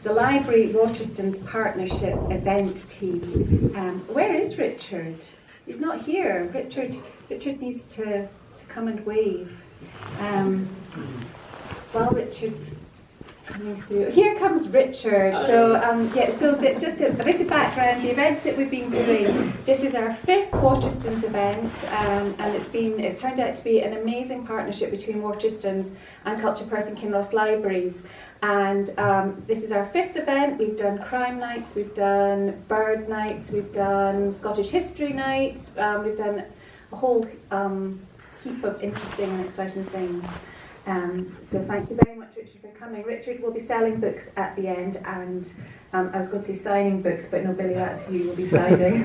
The Library Rochester's partnership event team. Where is Richard? He's not here. Richard needs to come and wave. While Richard's coming through. Here comes Richard. So just a bit of background. The events that we've been doing. This is our 5th Waterstones event, and it's turned out to be an amazing partnership between Waterstones and Culture Perth and Kinross Libraries. And this is our 5th event. We've done crime nights, we've done bird nights, we've done Scottish history nights, we've done a whole heap of interesting and exciting things. So thank you very much, Richard, for coming. Richard will be selling books at the end, and I was going to say signing books, but no, Billy, that's you will be signing.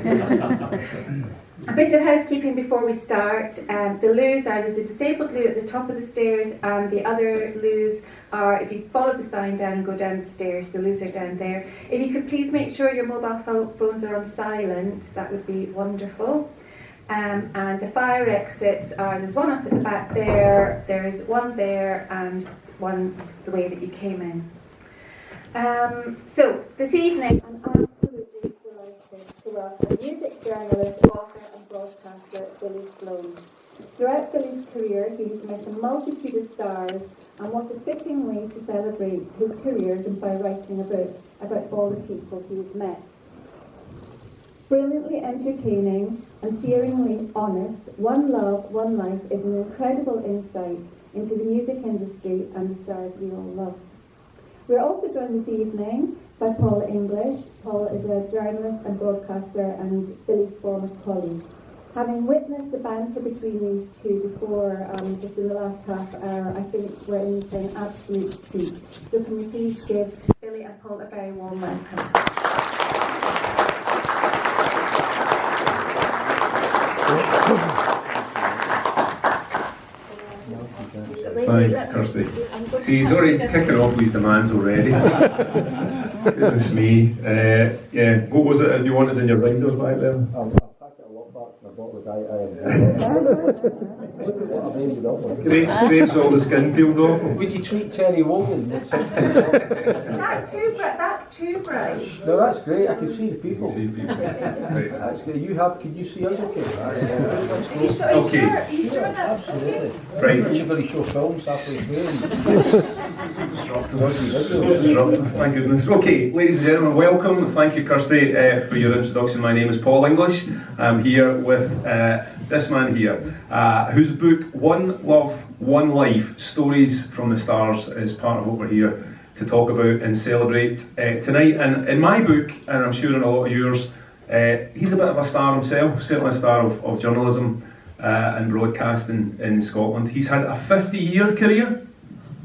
A bit of housekeeping before we start. The loos there's a disabled loo at the top of the stairs, and the other loos are, if you follow the sign down and go down the stairs, the loos are down there. If you could please make sure your mobile phones are on silent, that would be wonderful. And the fire exits there's one up at the back there, there's one there, and one the way that you came in. So this evening, I'm absolutely delighted to welcome music journalist, author and broadcaster Billy Sloan. Throughout Billy's career, he's met a multitude of stars, and what a fitting way to celebrate his career than by writing a book about all the people he's met. Brilliantly entertaining and searingly honest, One Love, One Life is an incredible insight into the music industry and the stars we all love. We're also joined this evening by Paula English. Paula is a journalist and broadcaster and Billy's former colleague. Having witnessed the banter between these two before, just in the last half hour, I think we're in for an absolute treat. So can we please give Billy and Paul a very warm welcome. Thanks, Kirsty. See, he's already kicking off these demands already. Goodness me. Yeah, what was it you wanted in your riders back there? I'll pack it a lot back from a bottle of diet. Great, scrapes all the skin peeled off. Would you treat Terry Wogan? Is that too bright? That's too bright. No, that's great. I can see the people. See people. Right. That's good. Can you see us okay? Are you sure? Are you sure that's okay? Right. You're going to show films halfway through. So disruptive. Thank goodness. Okay, ladies and gentlemen, welcome. Thank you, Kirsty, for your introduction. My name is Paul English. I'm here with this man here, whose book, One Love, One Life, Stories from the Stars, is part of what we're here to talk about and celebrate tonight. And in my book, and I'm sure in a lot of yours, he's a bit of a star himself, certainly a star of journalism and broadcasting in Scotland. He's had a 50-year career.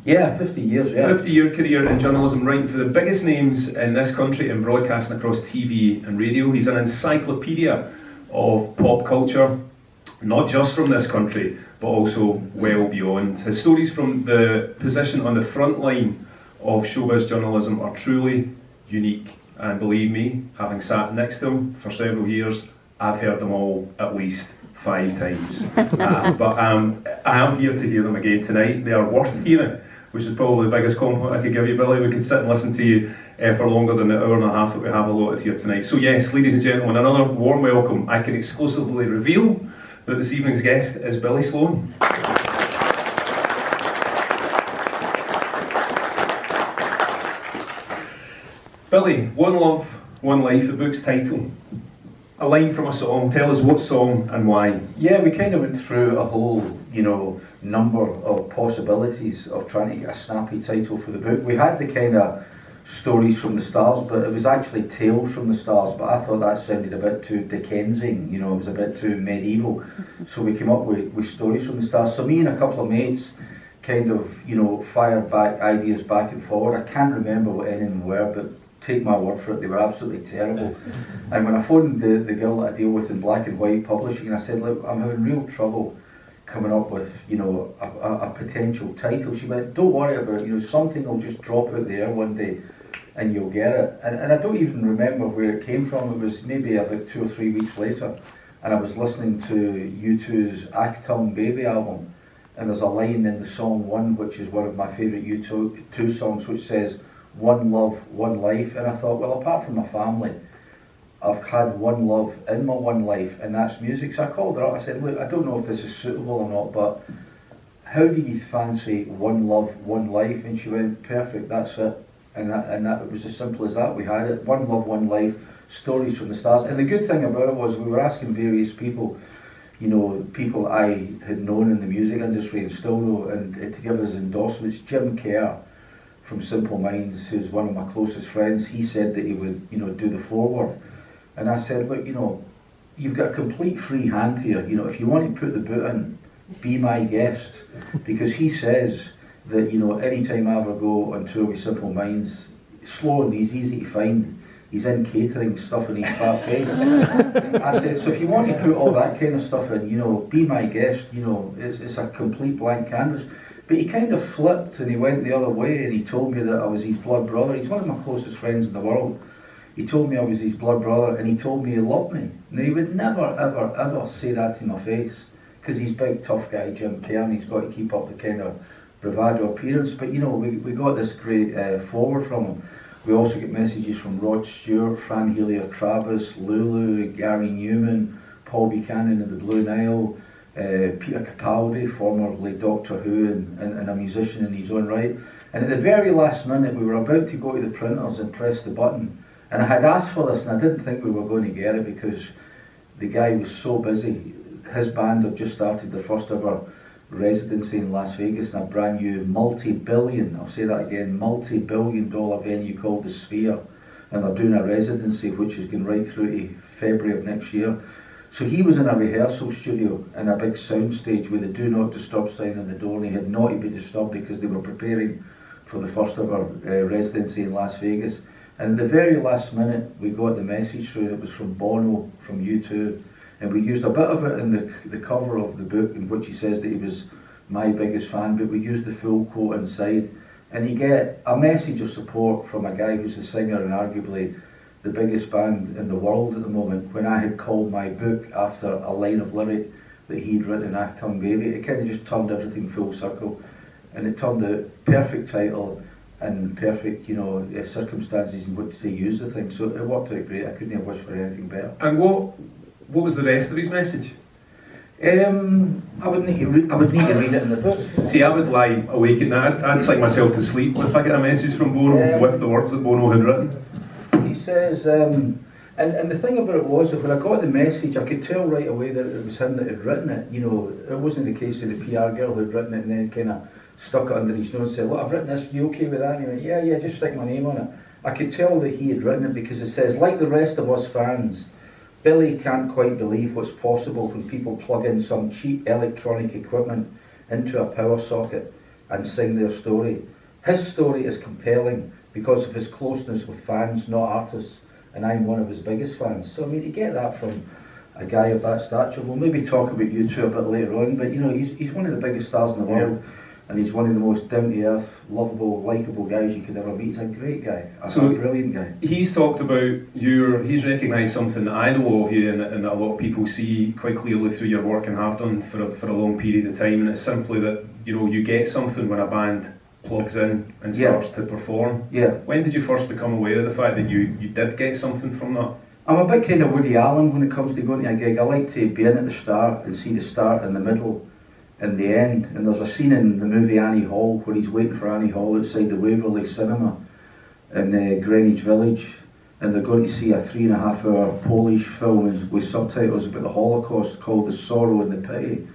Yeah, 50 years, yeah. 50-year career in journalism, writing for the biggest names in this country and broadcasting across TV and radio. He's an encyclopedia of pop culture, not just from this country, but also well beyond. His stories from the position on the front line of showbiz journalism are truly unique. And believe me, having sat next to him for several years, I've heard them all at least 5 times. But I am here to hear them again tonight. They are worth hearing, which is probably the biggest compliment I could give you, Billy. We could sit and listen to you for longer than the hour and a half that we have allotted here tonight. So yes, ladies and gentlemen, another warm welcome. I can exclusively reveal that this evening's guest is Billy Sloan. Billy, One Love, One Life, the book's title. A line from a song. Tell us what song and why. Yeah, we kind of went through a whole, number of possibilities of trying to get a snappy title for the book. We had the kind of stories from the stars, but it was actually tales from the stars, but I thought that sounded a bit too Dickensian, it was a bit too medieval. So we came up with stories from the stars. So me and a couple of mates kind of, fired back ideas back and forward. I can't remember what any of them were, but take my word for it, they were absolutely terrible. And when I phoned the girl that I deal with in Black and White Publishing, and I said, look, I'm having real trouble coming up with, a potential title. She went, don't worry about it, something will just drop out there one day and you'll get it. And I don't even remember where it came from. It was maybe about 2 or 3 weeks later, and I was listening to U2's Achtung Baby album, and there's a line in the song One, which is one of my favourite U2 songs, which says, one love, one life. And I thought, well, apart from my family, I've had one love in my one life, and that's music. So I called her up, I said, look, I don't know if this is suitable or not, but how do you fancy one love, one life? And she went, perfect, that's it. And that it was as simple as that. We had it, one love, one life, stories from the stars. And the good thing about it was we were asking various people, people I had known in the music industry and still know, and to give us endorsements. Jim Kerr from Simple Minds, who's one of my closest friends, he said that he would, do the foreword. And I said, look, you've got a complete free hand here. If you want to put the boot in, be my guest. Because he says that, anytime I ever go on tour with Simple Minds, Sloan, he's easy to find. He's in catering, stuff in his fat face. I said, so if you want to put all that kind of stuff in, be my guest, it's a complete blank canvas. But he kind of flipped and he went the other way, and he told me that I was his blood brother. He's one of my closest friends in the world. He told me I was his blood brother, and he told me he loved me. Now, he would never, ever, ever say that to my face, because he's big, tough guy, Jim Kerr, and he's got to keep up the kind of bravado appearance. But, we got this great forward from him. We also get messages from Rod Stewart, Fran Healy of Travis, Lulu, Gary Newman, Paul Buchanan of the Blue Nile, Peter Capaldi, formerly Doctor Who and a musician in his own right. And at the very last minute, we were about to go to the printers and press the button. And I had asked for this, and I didn't think we were going to get it because the guy was so busy. His band had just started their first ever residency in Las Vegas in a brand new multi-billion, I'll say that again, multi-billion-dollar venue called the Sphere. And they're doing a residency which is going right through to February of next year. So he was in a rehearsal studio in a big sound stage with a do not disturb sign on the door, and he had not to be disturbed because they were preparing for the first ever residency in Las Vegas. And at the very last minute we got the message through. It was from Bono from U2, and we used a bit of it in the cover of the book, in which he says that he was my biggest fan, but we used the full quote inside. And you get a message of support from a guy who's a singer and arguably the biggest band in the world at the moment, when I had called my book after a line of lyric that he'd written, Achtung Baby. It kind of just turned everything full circle, and it turned out perfect title and perfect, circumstances in which to use the thing. So it worked out great. I couldn't have wished for anything better. And what was the rest of his message? I would need to read it in the book. See, I would lie awake at night. I'd psych myself to sleep if I get a message from Bono with the words that Bono had written. He says, and the thing about it was that when I got the message, I could tell right away that it was him that had written it. It wasn't the case of the PR girl who had written it and then kind of stuck it under his nose and said, look, I've written this, you okay with that? And he went, yeah, just stick my name on it. I could tell that he had written it because it says, like the rest of us fans, Billy can't quite believe what's possible when people plug in some cheap electronic equipment into a power socket and sing their story. His story is compelling because of his closeness with fans, not artists, and I'm one of his biggest fans. So, to get that from a guy of that stature, we'll maybe talk about U2 a bit later on, but he's one of the biggest stars in the world, and he's one of the most down-to-earth, lovable, likeable guys you could ever meet. He's a great guy, a brilliant guy. He's talked about he's recognised something that I know of you and that a lot of people see quite clearly through your work and have done for a long period of time, and it's simply that, you get something when a band plugs in and starts to perform. Yeah. When did you first become aware of the fact that you did get something from that? I'm a bit kind of Woody Allen when it comes to going to a gig. I like to be in at the start and see the start and the middle and the end. And there's a scene in the movie Annie Hall where he's waiting for Annie Hall outside the Waverley Cinema in Greenwich Village, and they're going to see a 3.5 hour Polish film with subtitles about the Holocaust called The Sorrow and the Pity.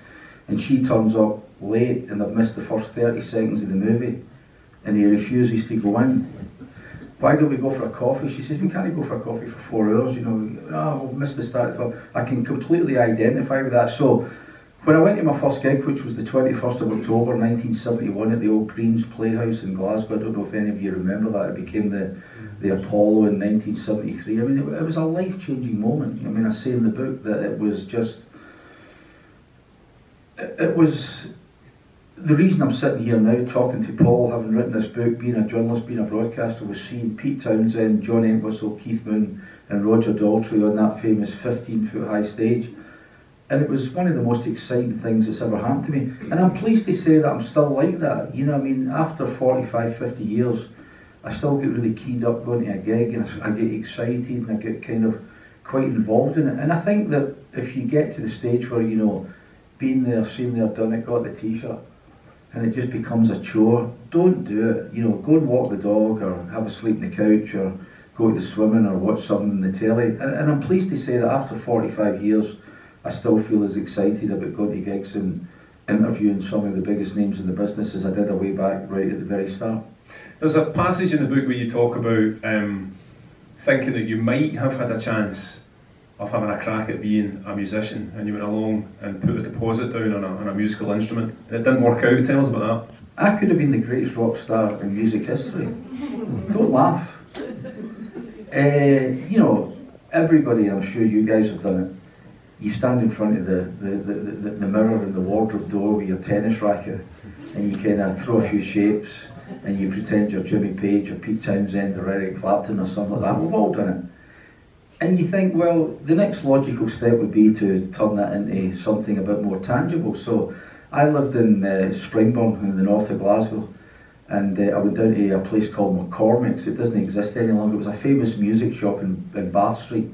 And she turns up late and they've missed the first 30 seconds of the movie, and he refuses to go in. Why don't we go for a coffee? She says, we can't go for a coffee for 4 hours, we've missed the start of the film. I can completely identify with that. So when I went to my first gig, which was the 21st of October 1971 at the Old Greens Playhouse in Glasgow, I don't know if any of you remember that, it became the Apollo in 1973. I mean, it was a life-changing moment. I mean, I say in the book that it was just, it was, the reason I'm sitting here now talking to Paul, having written this book, being a journalist, being a broadcaster, was seeing Pete Townsend, John Entwistle, Keith Moon and Roger Daltrey on that famous 15-foot high stage. And it was one of the most exciting things that's ever happened to me. And I'm pleased to say that I'm still like that. You know, I mean, after 45, 50 years, I still get really keyed up going to a gig, and I get excited and I get kind of quite involved in it. And I think that if you get to the stage where, you know, been there, seen there, done it, got the t-shirt, and it just becomes a chore, don't do it. You know, go and walk the dog or have a sleep on the couch or go to the swimming or watch something on the telly. And I'm pleased to say that after 45 years, I still feel as excited about going to gigs and interviewing some of the biggest names in the business as I did way back right at the very start. There's a passage in the book where you talk about thinking that you might have had a chance of having a crack at being a musician, and you went along and put a deposit down on a musical instrument. It didn't work out. Tell us about that. I could have been the greatest rock star in music history. Don't laugh. You know, everybody, I'm sure you guys have done it. You stand in front of the mirror in the wardrobe door with your tennis racket, and you kind of throw a few shapes, and you pretend you're Jimmy Page or Pete Townsend or Eric Clapton or something like that. We've all done it. And you think, well, the next logical step would be to turn that into something a bit more tangible. So I lived in Springburn in the north of Glasgow, and I went down to a place called McCormick's. It doesn't exist any longer. It was a famous music shop in Bath Street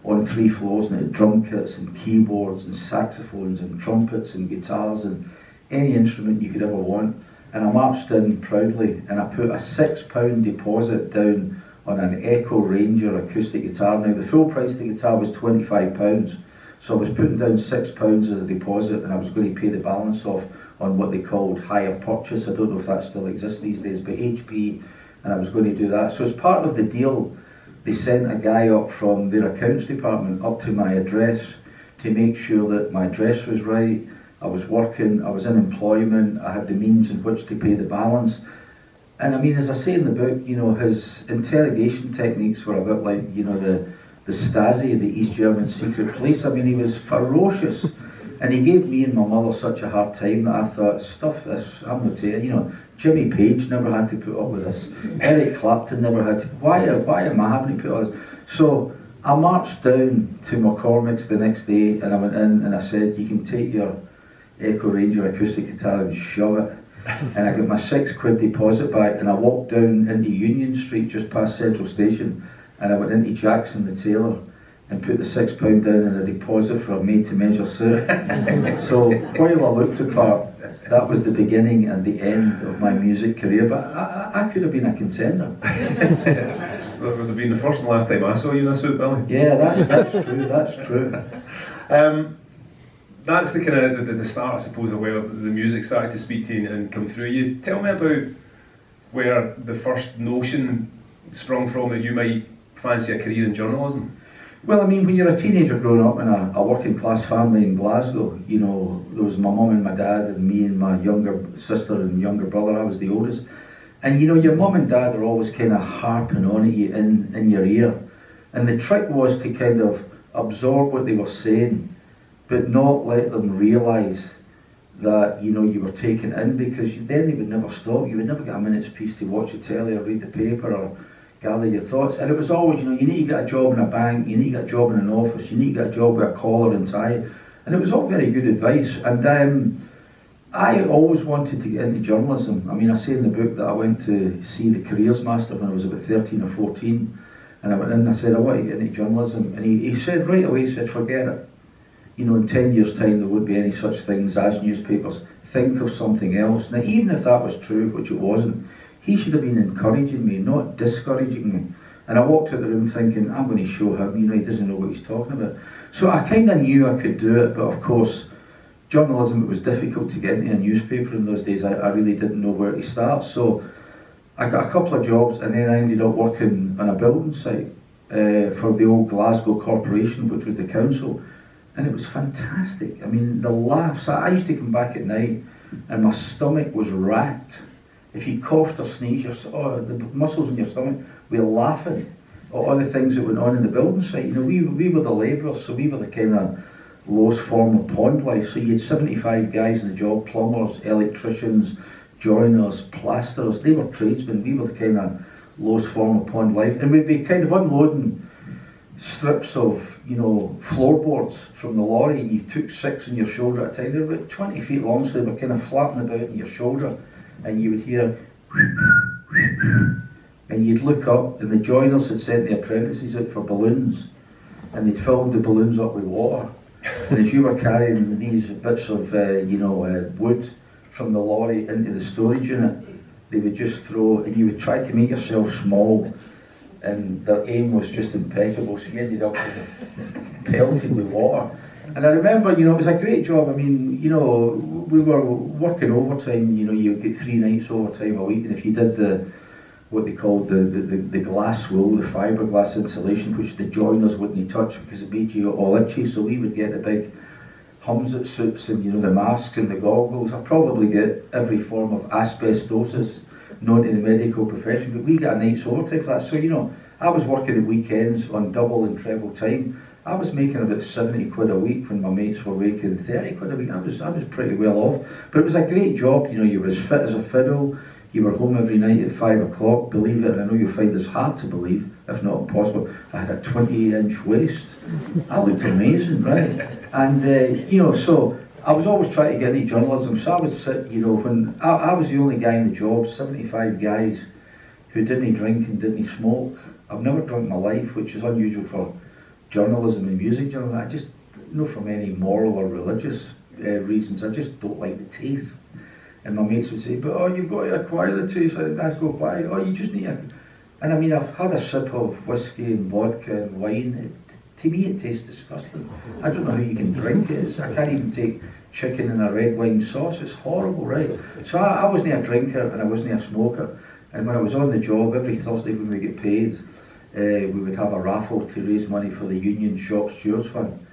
on 3 floors, and it had drum kits and keyboards and saxophones and trumpets and guitars and any instrument you could ever want. And I marched in proudly, and I put a £6 deposit down on an Echo Ranger acoustic guitar. Now the full price of the guitar was £25, so I was putting down £6 as a deposit, and I was going to pay the balance off on what they called hire purchase. I don't know if that still exists these days, but HP, and I was going to do that. So as part of the deal, they sent a guy up from their accounts department up to my address to make sure that my address was right, I was working, I was in employment, I had the means in which to pay the balance. And I mean, as I say in the book, you know, his interrogation techniques were a bit like, you know, the Stasi, the East German secret police. I mean, he was ferocious. And he gave me and my mother such a hard time that I thought, stuff this, I'm not telling you know, Jimmy Page never had to put up with this. Eric Clapton never had to. Why am I having to put up with this? So I marched down to McCormick's the next day, and I went in and I said, you can take your Echo Ranger acoustic guitar and shove it. And I got my £6 deposit back, and I walked down into Union Street just past Central Station, and I went into Jackson the tailor and put the £6 down in a deposit for a made-to-measure suit. So while I looked the part, that was the beginning and the end of my music career, but I could have been a contender. That would have been the first and last time I saw you in a suit, Billy. Yeah, that's true. That's the kind of the start, I suppose, of where the music started to speak to you and come through you. Tell me about where the first notion sprung from that you might fancy a career in journalism. Well, I mean, when you're a teenager growing up in a working class family in Glasgow, you know, there was my mum and my dad and me and my younger sister and younger brother. I was the oldest. And you know, your mum and dad are always kind of harping on at you in your ear. And the trick was to kind of absorb what they were saying, but not let them realise that, you know, you were taken in, because then they would never stop. You would never get a minute's peace to watch the telly or read the paper or gather your thoughts. And it was always, you know, you need to get a job in a bank, you need to get a job in an office, you need to get a job with a collar and tie. And it was all very good advice. And I always wanted to get into journalism. I mean, I say in the book that I went to see the Careers Master when I was about 13 or 14. And I went in and I said, I want to get into journalism. And he said right away, he said, forget it. You know, in 10 years' time there won't be any such things as newspapers. Think of something else. Now, even if that was true, which it wasn't, he should have been encouraging me, not discouraging me. And I walked out the room thinking, I'm going to show him, you know, he doesn't know what he's talking about. So I kind of knew I could do it, but of course, journalism, it was difficult to get into a newspaper in those days. I really didn't know where to start. So I got a couple of jobs, and then I ended up working on a building site for the old Glasgow Corporation, which was the council. And it was fantastic. I mean, the laughs. I used to come back at night and my stomach was racked. If you coughed or sneezed, the muscles in your stomach were laughing at all the things that went on in the building site. You know, we were the labourers, so we were the kind of lowest form of pond life. So you had 75 guys in the job, plumbers, electricians, joiners, plasterers. They were tradesmen. We were the kind of lowest form of pond life. And we'd be kind of unloading strips of, you know, floorboards from the lorry. You took 6 on your shoulder at a time. They were about 20 feet long, so they were kind of flapping about on your shoulder. And you would hear, and you'd look up, and the joiners had sent the apprentices out for balloons, and they'd filled the balloons up with water. And as you were carrying these bits of, wood from the lorry into the storage unit, they would just throw, and you would try to make yourself small, and their aim was just impeccable, so you ended up pelted with water. And I remember, you know, it was a great job. I mean, you know, we were working overtime. You know, you get 3 nights overtime a week, and if you did what they called the glass wool, the fiberglass insulation, which the joiners wouldn't touch because it made you all itchy, so we would get the big Humzit suits and, you know, the masks and the goggles. I probably get every form of asbestosis known to the medical profession, but we got a night's overtime for that. So, you know, I was working at weekends on double and treble time. I was making about 70 quid a week when my mates were making 30 quid a week. I was pretty well off, but it was a great job. You know, you were as fit as a fiddle. You were home every night at 5 o'clock, believe it, and I know you'll find this hard to believe, if not impossible. I had a 28-inch waist. I looked amazing, right? And, you know, so I was always trying to get into journalism, so I would sit, you know, when I was the only guy in the job, 75 guys who didn't drink and didn't smoke. I've never drunk in my life, which is unusual for journalism and music journalism. I just, not from any moral or religious reasons, I just don't like the taste. And my mates would say, but you've got to acquire the taste. I'd go, why? You just need to. And I mean, I've had a sip of whiskey and vodka and wine. To me, it tastes disgusting. I don't know how you can drink it. I can't even take chicken in a red wine sauce. It's horrible, right? So I wasn't a drinker and I wasn't a smoker. And when I was on the job, every Thursday when we get paid, we would have a raffle to raise money for the Union Shop Stewards Fund.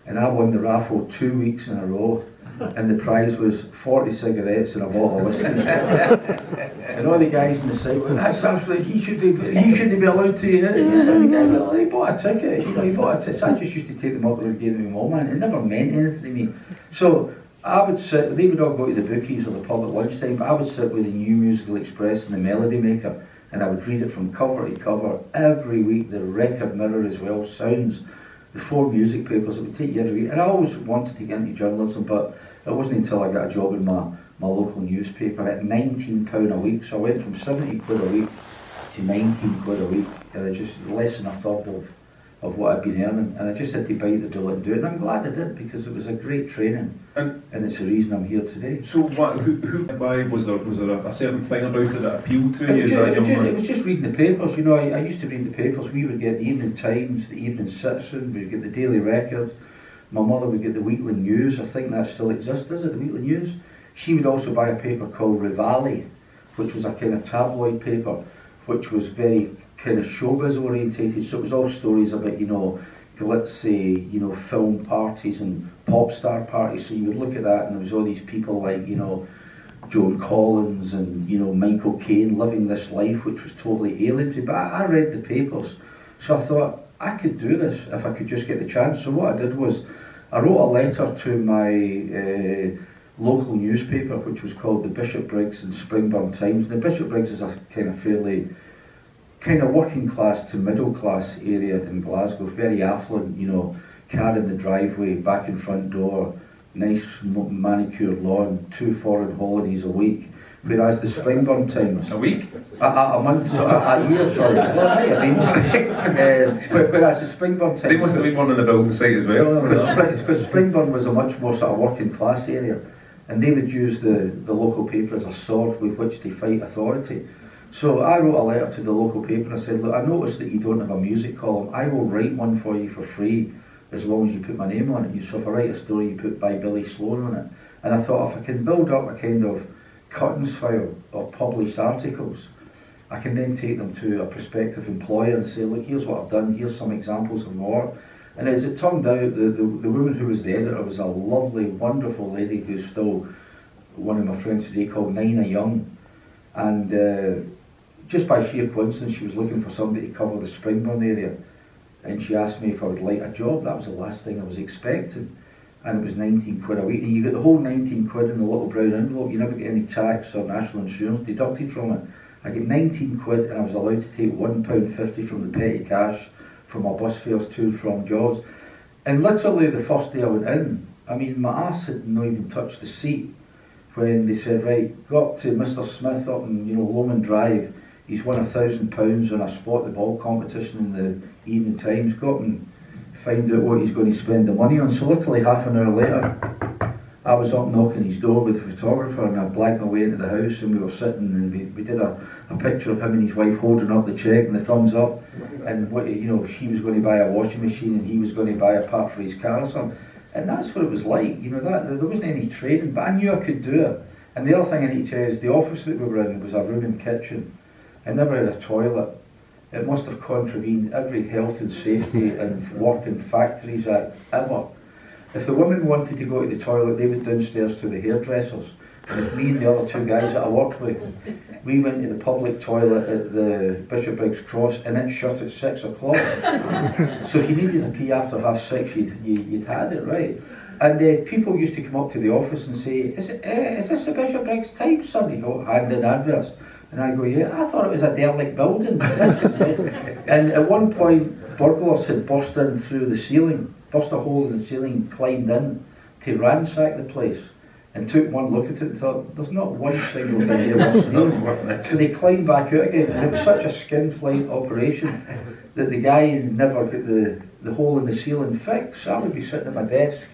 And I won the raffle 2 weeks in a row. And the prize was 40 cigarettes and a bottle of whiskey. And all the guys in the site went, that's absolutely, he shouldn't be allowed to. And the guy went, he bought a ticket, you know, he bought a ticket. So I just used to take them up and give them all, man. It never meant anything to me. So I would sit, they would all go to the bookies or the pub at lunchtime, but I would sit with the New Musical Express and the Melody Maker, and I would read it from cover to cover every week, the Record Mirror as well, Sounds, the 4 music papers. It would take you every week. And I always wanted to get into journalism, but it wasn't until I got a job in my local newspaper at £19 a week. So I went from 70 quid a week to 19 quid a week, and I just less than a third of what I'd been earning. And I just had to bite the bullet and do it. And I'm glad I did, because it was a great training, and it's the reason I'm here today. So why was there a certain thing about it that appealed to you? It was just reading the papers. You know, I used to read the papers. We would get the Evening Times, the Evening Citizen, we'd get the Daily Record. My mother would get the Weekly News. I think that still exists, does it, the Weekly News? She would also buy a paper called Rivali, which was a kind of tabloid paper, which was very kind of showbiz orientated. So it was all stories about, you know, glitzy, you know, film parties and pop star parties. So you would look at that, and there was all these people like, you know, Joan Collins and, you know, Michael Caine living this life which was totally alien to me. But I read the papers, so I thought I could do this if I could just get the chance. So what I did was I wrote a letter to my local newspaper, which was called the Bishopbriggs and Springburn Times. And the Bishopbriggs is a kind of fairly working class to middle class area in Glasgow, very affluent, you know, car in the driveway, back and front door, nice manicured lawn, 2 foreign holidays a week. Whereas the Springburn Times... A week? A month, a year, sorry. Whereas the Springburn Times... They must have been one on the building site as well. Because Springburn was a much more sort of working class area, and they would use the local paper as a sword with which to fight authority. So I wrote a letter to the local paper and I said, look, I noticed that you don't have a music column. I will write one for you for free as long as you put my name on it. So if I write a story, you put by Billy Sloan on it. And I thought, if I can build up a kind of cuttings file of published articles, I can then take them to a prospective employer and say, look, here's what I've done, here's some examples of my work. And as it turned out, the woman who was the editor was a lovely, wonderful lady who's still one of my friends today, called Nina Young. And just by sheer coincidence, she was looking for somebody to cover the Springburn area. And she asked me if I would like a job. That was the last thing I was expecting. And it was 19 quid a week. And you get the whole 19 quid in a little brown envelope. You never get any tax or national insurance deducted from it. I get 19 quid and I was allowed to take £1.50 from the petty cash for my bus fares to and from jobs. And literally the first day I went in, I mean, my arse had not even touched the seat when they said, right, go up to Mr. Smith up in, Lomond Drive. He's won £1,000 on a spot the ball competition in the Evening Times. Go up and find out what he's going to spend the money on. So literally half an hour later, I was up knocking his door with the photographer, and I blagged my way into the house, and we were sitting, and we did a picture of him and his wife holding up the cheque and the thumbs up, and what, she was going to buy a washing machine and he was going to buy a part for his car or something. And that's what it was like, that there wasn't any training, but I knew I could do it. And the other thing I need to tell you is the office that we were in was a room and kitchen. I never had a toilet. It must have contravened every health and safety and work in factories act ever. If the women wanted to go to the toilet, they went downstairs to the hairdressers. And if me and the other two guys that I worked with, we went to the public toilet at the Bishop Briggs Cross, and it shut at 6 o'clock. So if you needed a pee after 6:30, you'd had it, right? And people used to come up to the office and say, is this the Bishop Briggs Times, son? Hand in adverts. And I go, yeah, I thought it was a derelict building. And at one point, burglars had burst in through the ceiling, burst a hole in the ceiling, climbed in to ransack the place, and took one look at it and thought, there's not one single thing here worth seeing. So they climbed back out again, and it was such a skin-flight operation that the guy never got the hole in the ceiling fixed. I would be sitting at my desk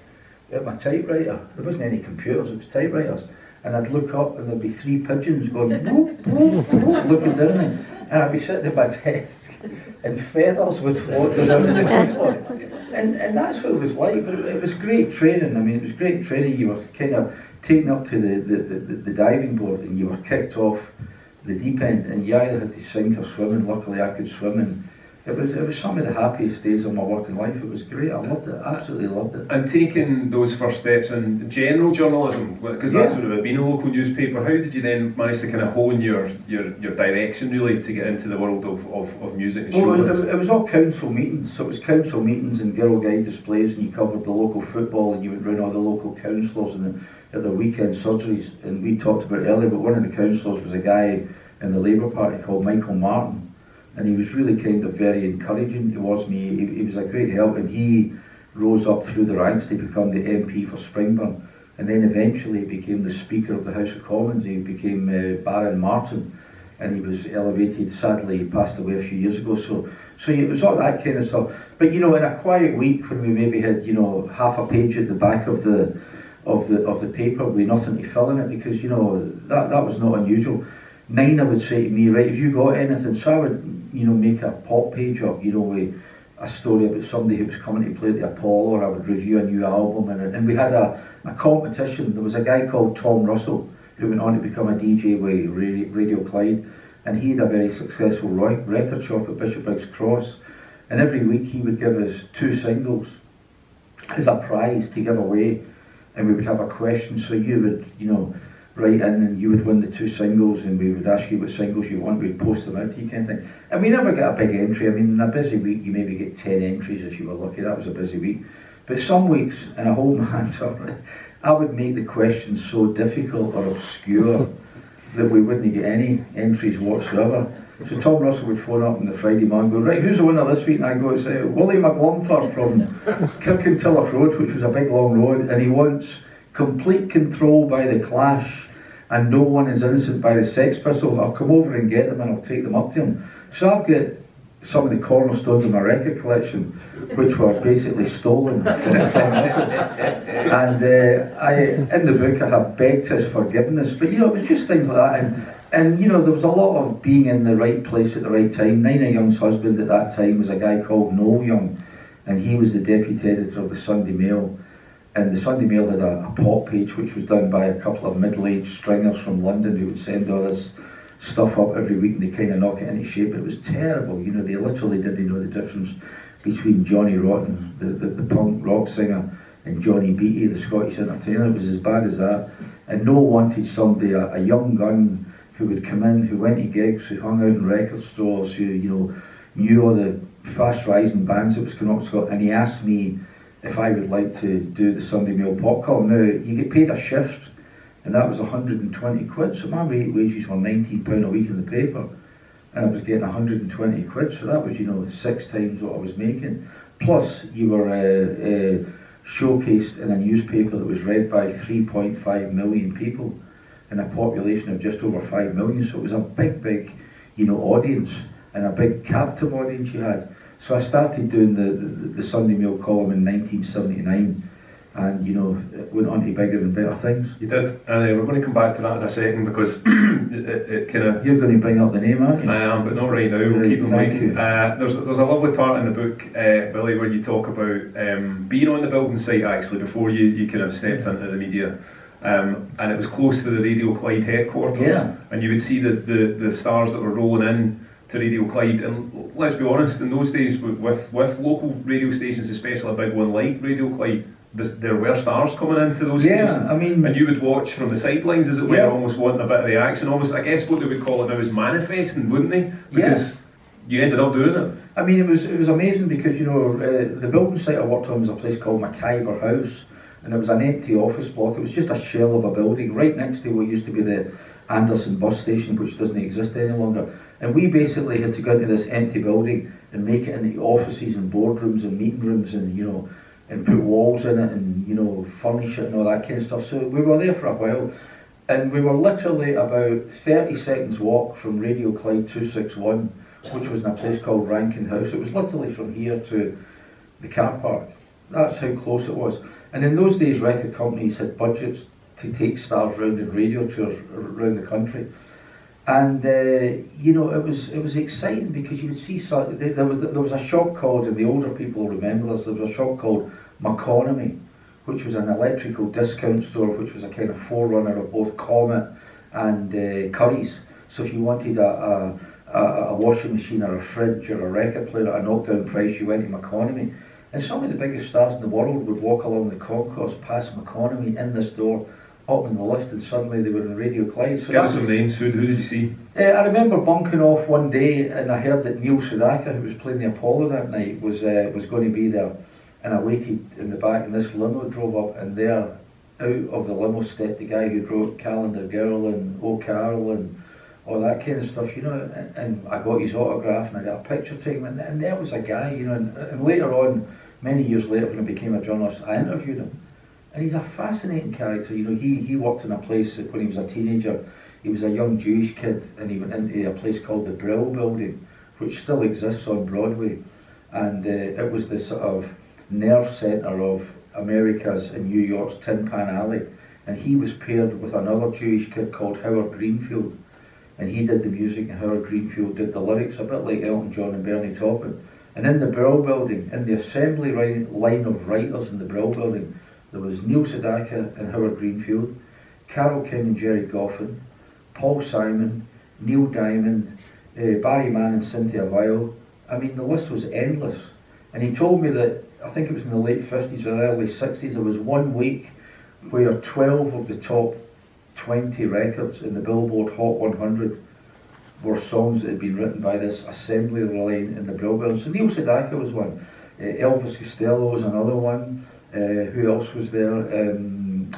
at my typewriter. There wasn't any computers, it was typewriters. And I'd look up and there'd be 3 pigeons going, whoop, whoop, whoop, looking down at me. And I'd be sitting at my desk and feathers would float down the keyboard. And that's what it was like, but it was great training. I mean, it was great training. You were kind of taken up to the diving board and you were kicked off the deep end, and you either had to sink or swim, and luckily I could swim. And it was some of the happiest days of my working life. It was great. I loved it. Absolutely loved it. And taking those first steps in general journalism, because that's what it had been, a local newspaper, how did you then manage to kind of hone your direction really to get into the world of music and showbiz? It was all council meetings. So it was council meetings and Girl Guide displays, and you covered the local football, and you went round all the local councillors and at their weekend surgeries. And we talked about it earlier, but one of the councillors was a guy in the Labour Party called Michael Martin. And he was really kind of very encouraging towards me. He was a great help, and he rose up through the ranks to become the MP for Springburn, and then eventually became the Speaker of the House of Commons. He became Baron Martin, and he was elevated. Sadly, he passed away a few years ago. So it was all that kind of stuff. But in a quiet week when we maybe had half a page at the back of the paper with nothing to fill in it, because that was not unusual. Nina would say to me, right, have you got anything? So I would make a pop page up, with a story about somebody who was coming to play at the Apollo, or I would review a new album. And we had a competition. There was a guy called Tom Russell who went on to become a DJ with Radio Clyde, and he had a very successful record shop at Bishop Briggs Cross. And every week he would give us 2 singles as a prize to give away, and we would have a question. So you would, write in, and you would win the 2 singles, and we would ask you what singles you want. We'd post them out to you, kind of thing. And we never get a big entry. I mean, in a busy week you maybe get 10 entries if you were lucky. That was a busy week. But some weeks, and I hold my hands up, I would make the questions so difficult or obscure that we wouldn't get any entries whatsoever. So Tom Russell would phone up on the Friday morning and go, right, who's the winner this week? And I go, it's Willie McLumford from Kirkintilloch Road, which was a big long road, and he wants complete control by the Clash, and no one is innocent by the Sex Pistols. I'll come over and get them, and I'll take them up to him. So I've got some of the cornerstones of my record collection, which were basically stolen from Tom Russell. And in the book I have begged his forgiveness, but it was just things like that. And there was a lot of being in the right place at the right time. Nina Young's husband at that time was a guy called Noel Young, and he was the deputy editor of the Sunday Mail. And the Sunday Mail had a pop page which was done by a couple of middle-aged stringers from London who would send all this stuff up every week and they kind of knock it into shape. It was terrible, you know, they literally didn't know the difference between Johnny Rotten, the punk rock singer, and Johnny Beattie, the Scottish entertainer. It was as bad as that. And no wanted somebody, a young gun who would come in, who went to gigs, who hung out in record stores, who, you know, knew all the fast rising bands that was coming up in Scotland. And he asked me if I would like to do the Sunday Mail pop column. Now, you get paid a shift, and that was 120 quid. So my wages were £19 a week in the paper, and I was getting 120 quid. So that was, you know, 6 times what I was making. Plus, you were showcased in a newspaper that was read by 3.5 million people in a population of just over 5 million. So it was a big, you know, audience, and a big captive audience you had. So I started doing the Sunday Mail column in 1979, and, you know, it went on to bigger and better things. You did, and we're going to come back to that in a second, because it kind of... You're going to bring up the name, aren't you? I am, but not right now. We'll keep in mind. There's a lovely part in the book, Billy, where you talk about being on the building site actually before you kind of stepped into the media. And it was close to the Radio Clyde headquarters, yeah. And you would see the stars that were rolling in to Radio Clyde. And let's be honest, in those days with local radio stations, especially a big one like Radio Clyde, there were stars coming into those stations. I mean, and you would watch from the sidelines, as it were, yeah. almost wanting a bit of the action. Almost, I guess what they would call it now is manifesting, wouldn't they? Because you ended up doing it. I mean, it was amazing because, you know, the building site I worked on was a place called McIver House, and it was an empty office block. It was just a shell of a building right next to what used to be the Anderson bus station, which doesn't exist any longer. And we basically had to go into this empty building and make it into offices and boardrooms and meeting rooms, and, you know, and put walls in it and, you know, furnish it and all that kind of stuff. So we were there for a while, and we were literally about 30 seconds walk from Radio Clyde 261, which was in a place called Rankin House. It was literally from here to the car park. That's how close it was. And in those days, record companies had budgets to take stars round in radio tours around the country. And you know, it was exciting because you would see there was a shop called, and the older people remember this, there was a shop called Maconomy, which was an electrical discount store, which was a kind of forerunner of both Comet and Curry's. So if you wanted a washing machine or a fridge or a record player at a knockdown price, you went to Maconomy. And some of the biggest stars in the world would walk along the concourse past Maconomy in this door, up in the lift, and suddenly they were in Radio Clyde. So give us some names. Who did you see? I remember bunking off one day, and I heard that Neil Sedaka, who was playing the Apollo that night, was going to be there. And I waited in the back, and this limo drove up, and there, out of the limo, stepped the guy who wrote Calendar Girl and Oh Carol and all that kind of stuff, you know. And I got his autograph, and I got a picture taken, and there was a guy, you know. And later on, many years later, when I became a journalist, I interviewed him. And he's a fascinating character. You know, he worked in a place when he was a teenager. He was a young Jewish kid, and he went into a place called the Brill Building, which still exists on Broadway. And it was the sort of nerve centre of America's and New York's Tin Pan Alley. And he was paired with another Jewish kid called Howard Greenfield. And he did the music, and Howard Greenfield did the lyrics, a bit like Elton John and Bernie Taupin. And in the Brill Building, in the assembly line of writers in the Brill Building, there was Neil Sedaka and Howard Greenfield, Carole King and Jerry Goffin, Paul Simon, Neil Diamond, Barry Mann and Cynthia Weil. I mean, the list was endless. And he told me that, I think it was in the late 50s or early 60s, there was one week where 12 of the top 20 records in the Billboard Hot 100 were songs that had been written by this assembly line in the Brill Building. So Neil Sedaka was one. Elvis Costello was another one. Who else was there?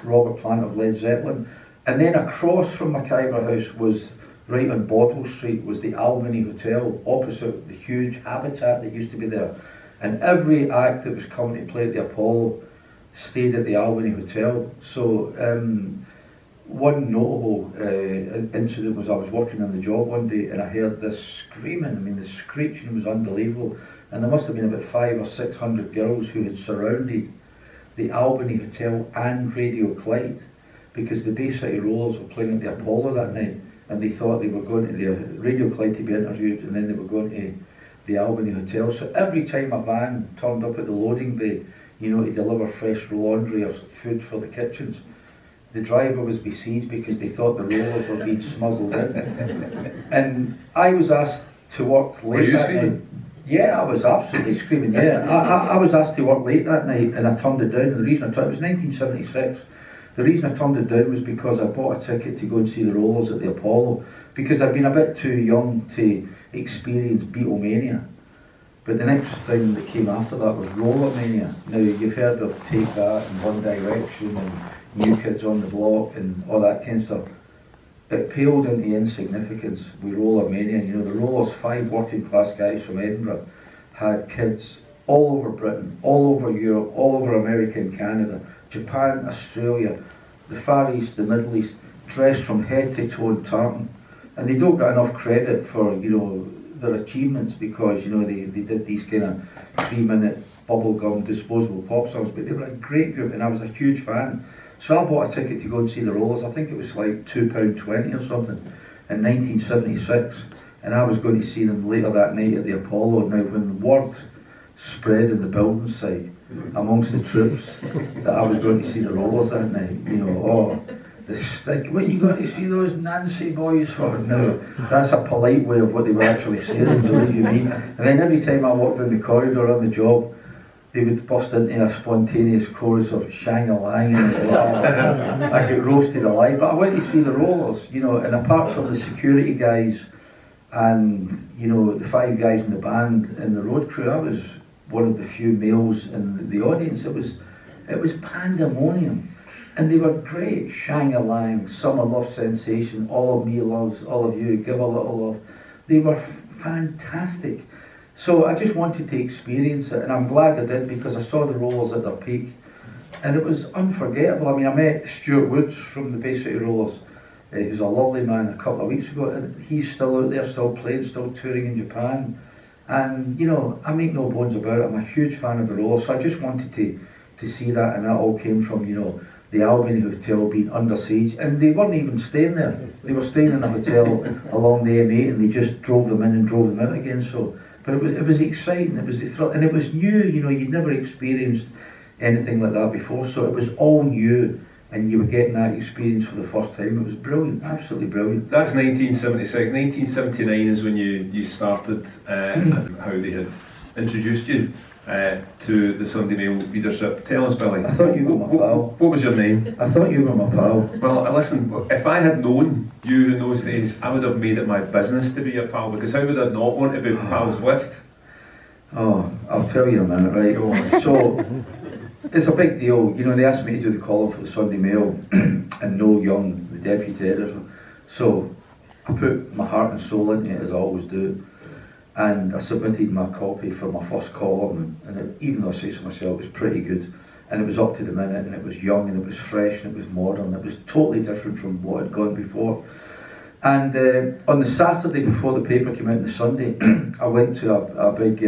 Robert Plant of Led Zeppelin. And then across from McIver House was, right on Bottle Street, was the Albany Hotel, opposite the huge Habitat that used to be there. And every act that was coming to play at the Apollo stayed at the Albany Hotel. So one notable incident was I was working on the job one day, and I heard this screaming. I mean, the screeching was unbelievable. And there must have been about 500 or 600 girls who had surrounded the Albany Hotel and Radio Clyde, because the Bay City Rollers were playing at the Apollo that night, and they thought they were going to the Radio Clyde to be interviewed, and then they were going to the Albany Hotel. So every time a van turned up at the loading bay, you know, to deliver fresh laundry or food for the kitchens, the driver was besieged because they thought the rollers were being smuggled in. And I was asked to work Were late you that night. screaming? Yeah, I was absolutely screaming, yeah. I was asked to work late that night and I turned it down. And the reason I turned it, it was 1976. The reason I turned it down was because I bought a ticket to go and see the Rollers at the Apollo, because I'd been a bit too young to experience Beatlemania. But the next thing that came after that was Rollermania. Now, you've heard of Take That and One Direction and New Kids on the Block and all that kind of stuff. It paled into insignificance with Rollermania. You know, the Rollers, 5 working class guys from Edinburgh, had kids all over Britain, all over Europe, all over America and Canada, Japan, Australia, the Far East, the Middle East, dressed from head to toe in tartan. And they don't get enough credit for, you know, their achievements because, you know, they did these kind of 3-minute bubblegum disposable pop songs, but they were a great group and I was a huge fan. So I bought a ticket to go and see the Rollers. I think it was like £2.20 or something in 1976, and I was going to see them later that night at the Apollo. Now, when word spread in the building site amongst the troops that I was going to see the Rollers that night, you know, oh, the stick, what you going to see those Nancy boys for? No, that's a polite way of what they were actually saying, believe you me. And then every time I walked down the corridor on the job, they would burst into a spontaneous chorus of Shang-a-Lang and I get roasted alive. But I went to see the Rollers, you know, and apart from the security guys and, you know, the 5 guys in the band and the road crew, I was one of the few males in the audience. It was pandemonium. And they were great. Shang-a-Lang, Summer Love Sensation, All of Me Loves All of You, Give a Little Love. They were fantastic. So I just wanted to experience it, and I'm glad I did because I saw the Rollers at their peak. And it was unforgettable. I mean, I met Stuart Woods from the Bay City Rollers. He was a lovely man a couple of weeks ago, and he's still out there, still playing, still touring in Japan. And, you know, I make no bones about it. I'm a huge fan of the Rollers, so I just wanted to see that, and that all came from, you know, the Albany Hotel being under siege, and they weren't even staying there. They were staying in a hotel along the M8, and they just drove them in and drove them out again. So, but it was exciting. It was a thrill, and it was new. You know, you'd never experienced anything like that before, so it was all new, and you were getting that experience for the first time. It was brilliant, absolutely brilliant. That's 1976. 1979 is when you started, and how they had introduced you to the Sunday Mail readership. Tell us, Billy. I thought you were my pal. What was your name? I thought you were my pal. Well, listen, if I had known you in those days, I would have made it my business to be your pal, because how would I not want to be pals with? Oh, I'll tell you in a minute, right? Go on. So, it's a big deal. You know, they asked me to do the column for the Sunday Mail, and Noel Young, the deputy editor. So, I put my heart and soul into it, as I always do. And I submitted my copy for my first column, and even though I say so myself, it was pretty good. And it was up to the minute, and it was young, and it was fresh, and it was modern. It was totally different from what had gone before. And on the Saturday before the paper came out on the Sunday, I went to a big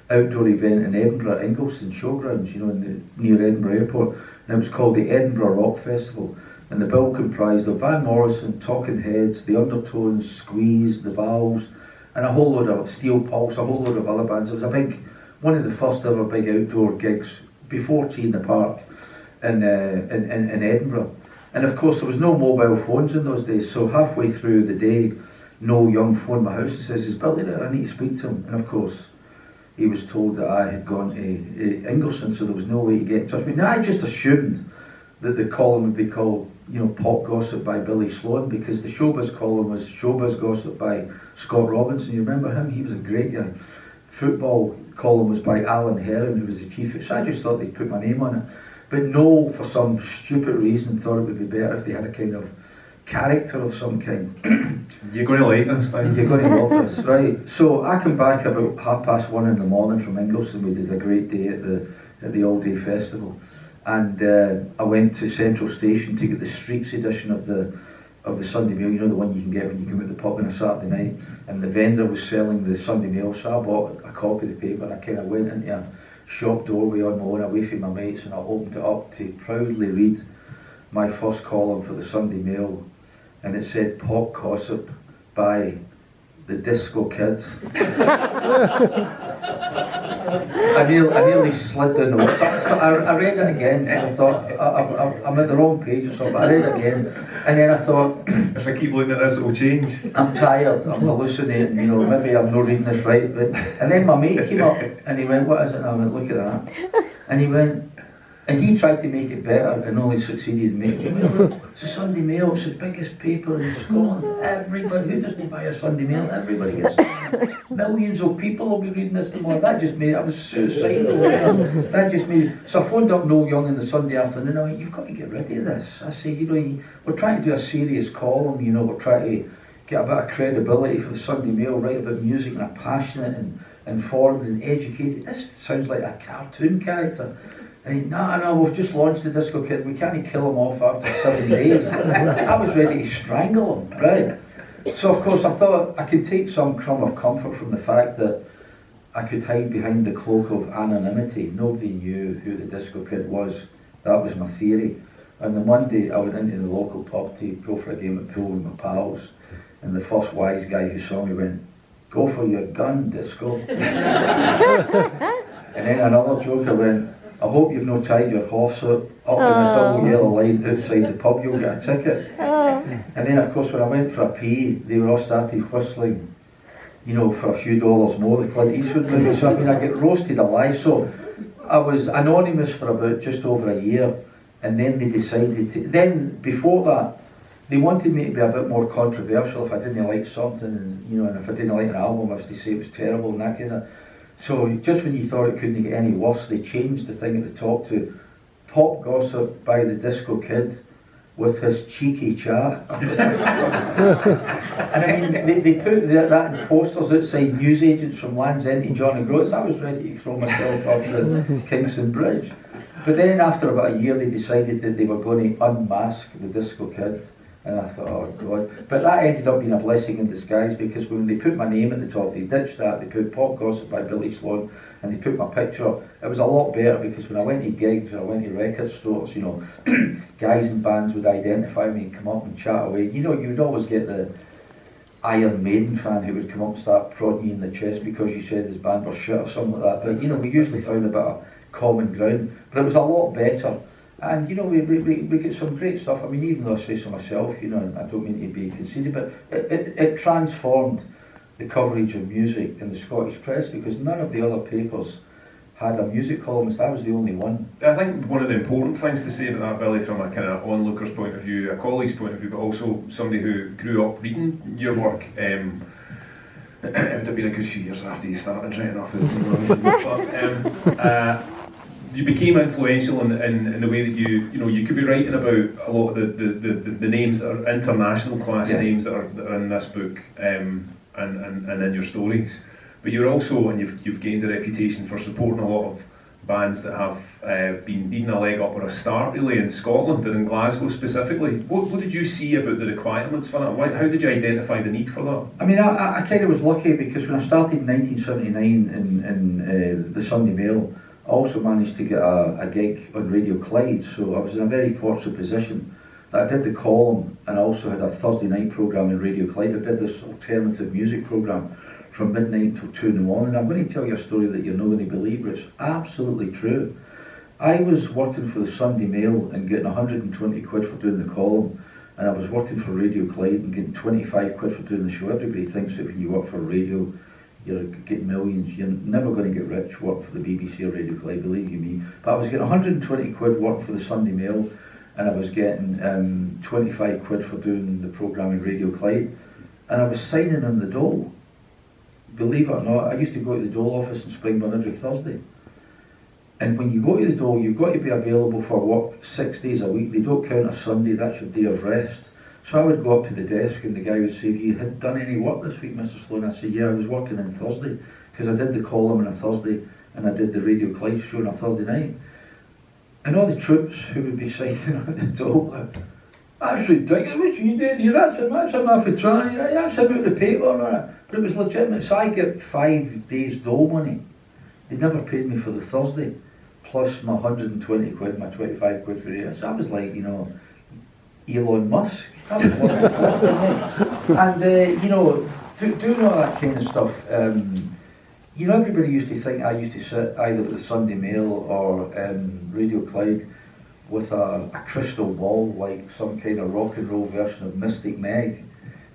outdoor event in Edinburgh, Ingliston Showgrounds, you know, near Edinburgh Airport. And it was called the Edinburgh Rock Festival. And the bill comprised of Van Morrison, Talking Heads, The Undertones, Squeeze, The Valves, and a whole load of Steel Pulse, a whole load of other bands. It was one of the first ever big outdoor gigs before Tea in the Park in Edinburgh. And of course there was no mobile phones in those days, so halfway through the day, Noel Young phoned my house and says, "Is Billy there? I need to speak to him." And of course, he was told that I had gone to Ingliston, so there was no way to get in touch with me. Now I just assumed that the column would be called, you know, Pop Gossip by Billy Sloan, because the Showbiz column was Showbiz Gossip by Scott Robinson. You remember him? He was a great guy. Football column was by Alan Heron, who was the chief. So I just thought they'd put my name on it. But no, for some stupid reason, thought it would be better if they had a kind of character of some kind. You're going to like this, man. You're going to love this, right? So I come back about 1:30 in the morning from Ingliston. We did a great day at the all-day festival. And I went to Central Station to get the Streets edition of the Sunday Mail, you know, the one you can get when you come out the pub on a Saturday night. And the vendor was selling the Sunday Mail, so I bought a copy of the paper, and I kind of went into a shop doorway on my own, away from my mates, and I opened it up to proudly read my first column for the Sunday Mail, and it said Pop Gossip by the Disco Kid. I nearly slid down the wall. So I read it again and I thought, I'm at the wrong page or something. I read it again and then I thought, if I keep looking at this, it'll change. I'm tired, I'm hallucinating, maybe I'm not reading this right. And then my mate came up and he went, what is it? And I went, look at that. And he went, and he tried to make it better and only succeeded in making it better. It's the Sunday Mail, it's the biggest paper in Scotland. Everybody, who doesn't buy a Sunday Mail? Everybody gets it. Millions of people will be reading this tomorrow. That just made, I was suicidal. That just made, so I phoned up Noel Young on the Sunday afternoon. I went, you've got to get rid of this. I say, we're trying to do a serious column, we're trying to get a bit of credibility for the Sunday Mail, write about music, and I'm passionate and informed and educated. This sounds like a cartoon character. And he, no, we've just launched the Disco Kid, we can't kill him off after 7 days. I was ready to strangle him, right? So of course I thought I could take some crumb of comfort from the fact that I could hide behind the cloak of anonymity. Nobody knew who the Disco Kid was. That was my theory. On the Monday I went into the local pub to go for a game of pool with my pals, and the first wise guy who saw me went, go for your gun, Disco. And then another joker went, I hope you've not tied your horse up in a double yellow line outside the pub, you'll get a ticket. And then of course when I went for a pee, they were all started whistling, for a few dollars more, the Clint Eastwood movie. So I get roasted alive. So I was anonymous for about just over a year, and then they decided to, then before that, they wanted me to be a bit more controversial if I didn't like something, and if I didn't like an album, I was to say it was terrible and that kind of. So just when you thought it couldn't get any worse, they changed the thing at the top to pop gossip by the Disco Kid with his cheeky chat. And I mean, they put that in posters outside newsagents from Land's End to John O'Groats. I was ready to throw myself off the Kingston Bridge. But then after about a year, they decided that they were going to unmask the Disco Kid. And I thought, oh God. But that ended up being a blessing in disguise, because when they put my name at the top, they ditched that, they put Pop Gossip by Billy Sloan, and they put my picture up. It was a lot better, because when I went to gigs or I went to record stores, guys in bands would identify me and come up and chat away. You would always get the Iron Maiden fan who would come up and start prodding you in the chest because you said his band was shit or something like that. But we usually found a bit of common ground. But it was a lot better. And we get some great stuff. I mean, even though I say so myself, I don't mean to be conceited, but it transformed the coverage of music in the Scottish press, because none of the other papers had a music columnist. I was the only one. I think one of the important things to say about that, Billy, from a kind of onlooker's point of view, a colleague's point of view, but also somebody who grew up reading your work, it would have been a good few years after you started writing off the you became influential in the way that you could be writing about a lot of the names that are international class names that are in this book and in your stories. But you're also, and you've gained a reputation for supporting a lot of bands that have been needing a leg up or a start really in Scotland and in Glasgow specifically. What did you see about the requirements for that? How did you identify the need for that? I mean, I kind of was lucky, because when I started in 1979 in the Sunday Mail, I also managed to get a gig on Radio Clyde, so I was in a very fortunate position that I did the column, and I also had a Thursday night programme in Radio Clyde. I did this alternative music programme from midnight till 2 in the morning. I'm going to tell you a story that you're not going to believe, but it's absolutely true. I was working for the Sunday Mail and getting 120 quid for doing the column, and I was working for Radio Clyde and getting 25 quid for doing the show. Everybody thinks that when you work for radio, you're getting millions. You're never going to get rich working for the BBC or Radio Clyde, believe you me. But I was getting 120 quid working for the Sunday Mail, and I was getting 25 quid for doing the programme in Radio Clyde, and I was signing on the dole. Believe it or not, I used to go to the dole office in Springburn every Thursday. And when you go to the dole, you've got to be available for work 6 days a week. They don't count a Sunday, that's your day of rest. So I would go up to the desk and the guy would say, have you had done any work this week, Mr. Sloan? I said, yeah, I was working on Thursday, because I did the column on a Thursday and I did the Radio Clyde show on a Thursday night. And all the troops who would be sitting at the door, that's ridiculous, what you did here, that's enough for trying, that's about the paper and all that. But it was legitimate, so I get 5 days dole money. They never paid me for the Thursday, plus my 120 quid, my 25 quid for it. So I was like, Elon Musk. That was wonderful. And doing all that kind of stuff, you know, everybody used to think I used to sit either at the Sunday Mail or Radio Clyde with a crystal ball, like some kind of rock and roll version of Mystic Meg.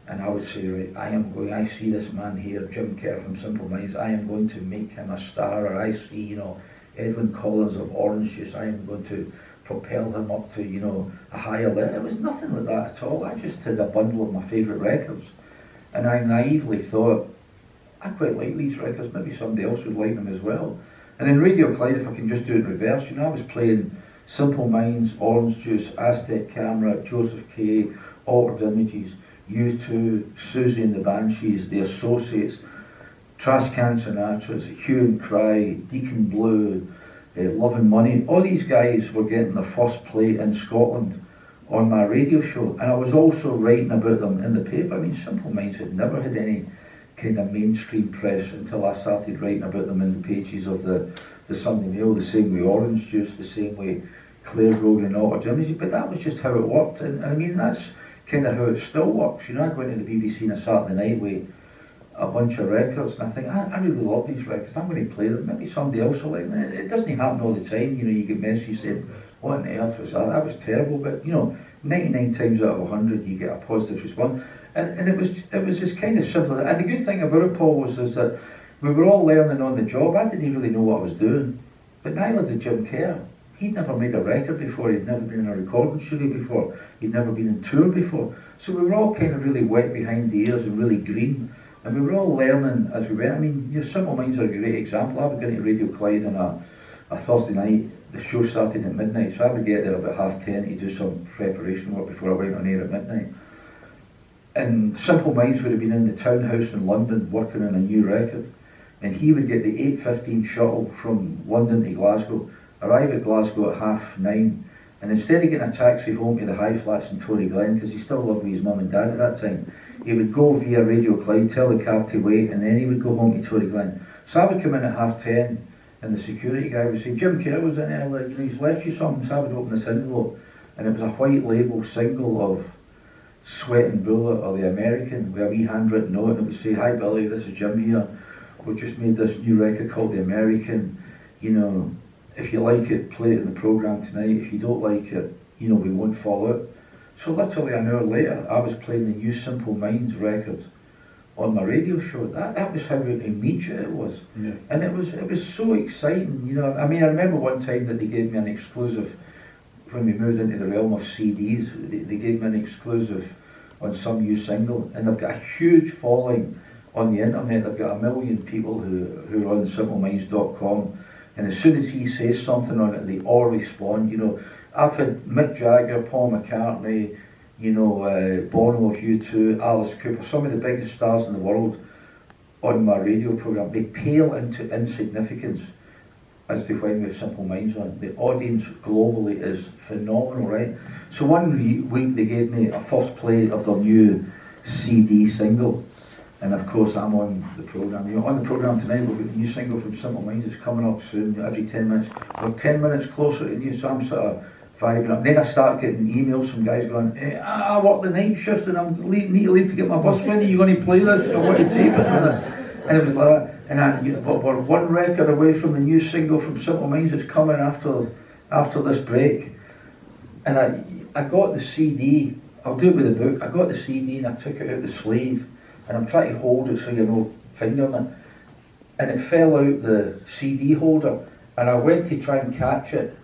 And I would say, right, I see this man here, Jim Kerr from Simple Minds, I am going to make him a star. Or I see, you know, Edwin Collins of Orange Juice, I am going to propel him up to, you know, a higher level. It was nothing like that at all. I just had a bundle of my favourite records. And I naively thought, I quite like these records, maybe somebody else would like them as well. And in Radio Clyde, if I can just do it in reverse, you know, I was playing Simple Minds, Orange Juice, Aztec Camera, Joseph K, Altered Images, U2, Susie and the Banshees, The Associates, Trash Can Sinatras, Hue and Cry, Deacon Blue, Love and Money. All these guys were getting their first play in Scotland on my radio show, and I was also writing about them in the paper. I mean, Simple Minds had never had any kind of mainstream press until I started writing about them in the pages of the Sunday Mail, the same way Orange Juice, the same way Claire Brogan and Altered Images, but that was just how it worked, and I mean, that's kind of how it still works. You know, I go into the BBC on a Saturday night with a bunch of records, and I think, I really love these records, I'm going to play them, maybe somebody else will like them. It doesn't happen all the time, you know, you get messages saying, what on earth was that? That was terrible, but you know, 99 times out of 100 you get a positive response. And it was just kind of simple. And the good thing about it, Paul, was that we were all learning on the job. I didn't really know what I was doing, but neither did Jim Kerr. He'd never made a record before, he'd never been in a recording studio before, he'd never been on tour before. So we were all kind of really wet behind the ears and really green, and we were all learning as we went. I mean, your Simple Minds are a great example. I would go to Radio Clyde on a Thursday night. The show started at midnight, so I would get there about 10:30 to do some preparation work before I went on air at midnight. And Simple Minds would have been in the townhouse in London working on a new record, and he would get the 8:15 shuttle from London to Glasgow, arrive at Glasgow at 9:30, and instead of getting a taxi home to the high flats in Torryglen, because he still lived with his mum and dad at that time, he would go via Radio Clyde, tell the cab to wait, and then he would go home to Torryglen. So I would come in at 10:30, and the security guy would say, Jim Kerr was in there, like, he's left you something. So I would open this envelope, and it was a white label single of Sweat and Bullet or The American, with a wee handwritten note, and it would say, hi Billy, this is Jim here, we've just made this new record called The American, you know, if you like it, play it in the programme tonight, if you don't like it, you know, we won't follow it. So literally an hour later, I was playing the new Simple Minds record on my radio show. That was how immediate it was. Yeah. And it was so exciting, you know. I mean, I remember one time that they gave me an exclusive, when we moved into the realm of CDs, they gave me an exclusive on some new single, and they've got a huge following on the internet. They've got 1 million people who are on simpleminds.com, and as soon as he says something on it, they all respond. You know, I've had Mick Jagger, Paul McCartney, you know, Bono of U2, Alice Cooper, some of the biggest stars in the world on my radio programme. They pale into insignificance as to when we have Simple Minds on. The audience globally is phenomenal, right? So one week they gave me a first play of their new CD single, and of course I'm on the programme. You know, on the programme tonight we've got a new single from Simple Minds. It's coming up soon, every 10 minutes. We're 10 minutes closer to new, so I'm sort of vibing up. Then I start getting emails from guys going, I work the night shift and I need to leave to get my bus ready. You're going to play this? I want to tape it. And it was like that. And we're one record away from the new single from Simple Minds that's coming after this break. And I got the CD, I'll do it with the book, I got the CD and I took it out the sleeve, and I'm trying to hold it so you're no fingering it. And it fell out the CD holder, and I went to try and catch it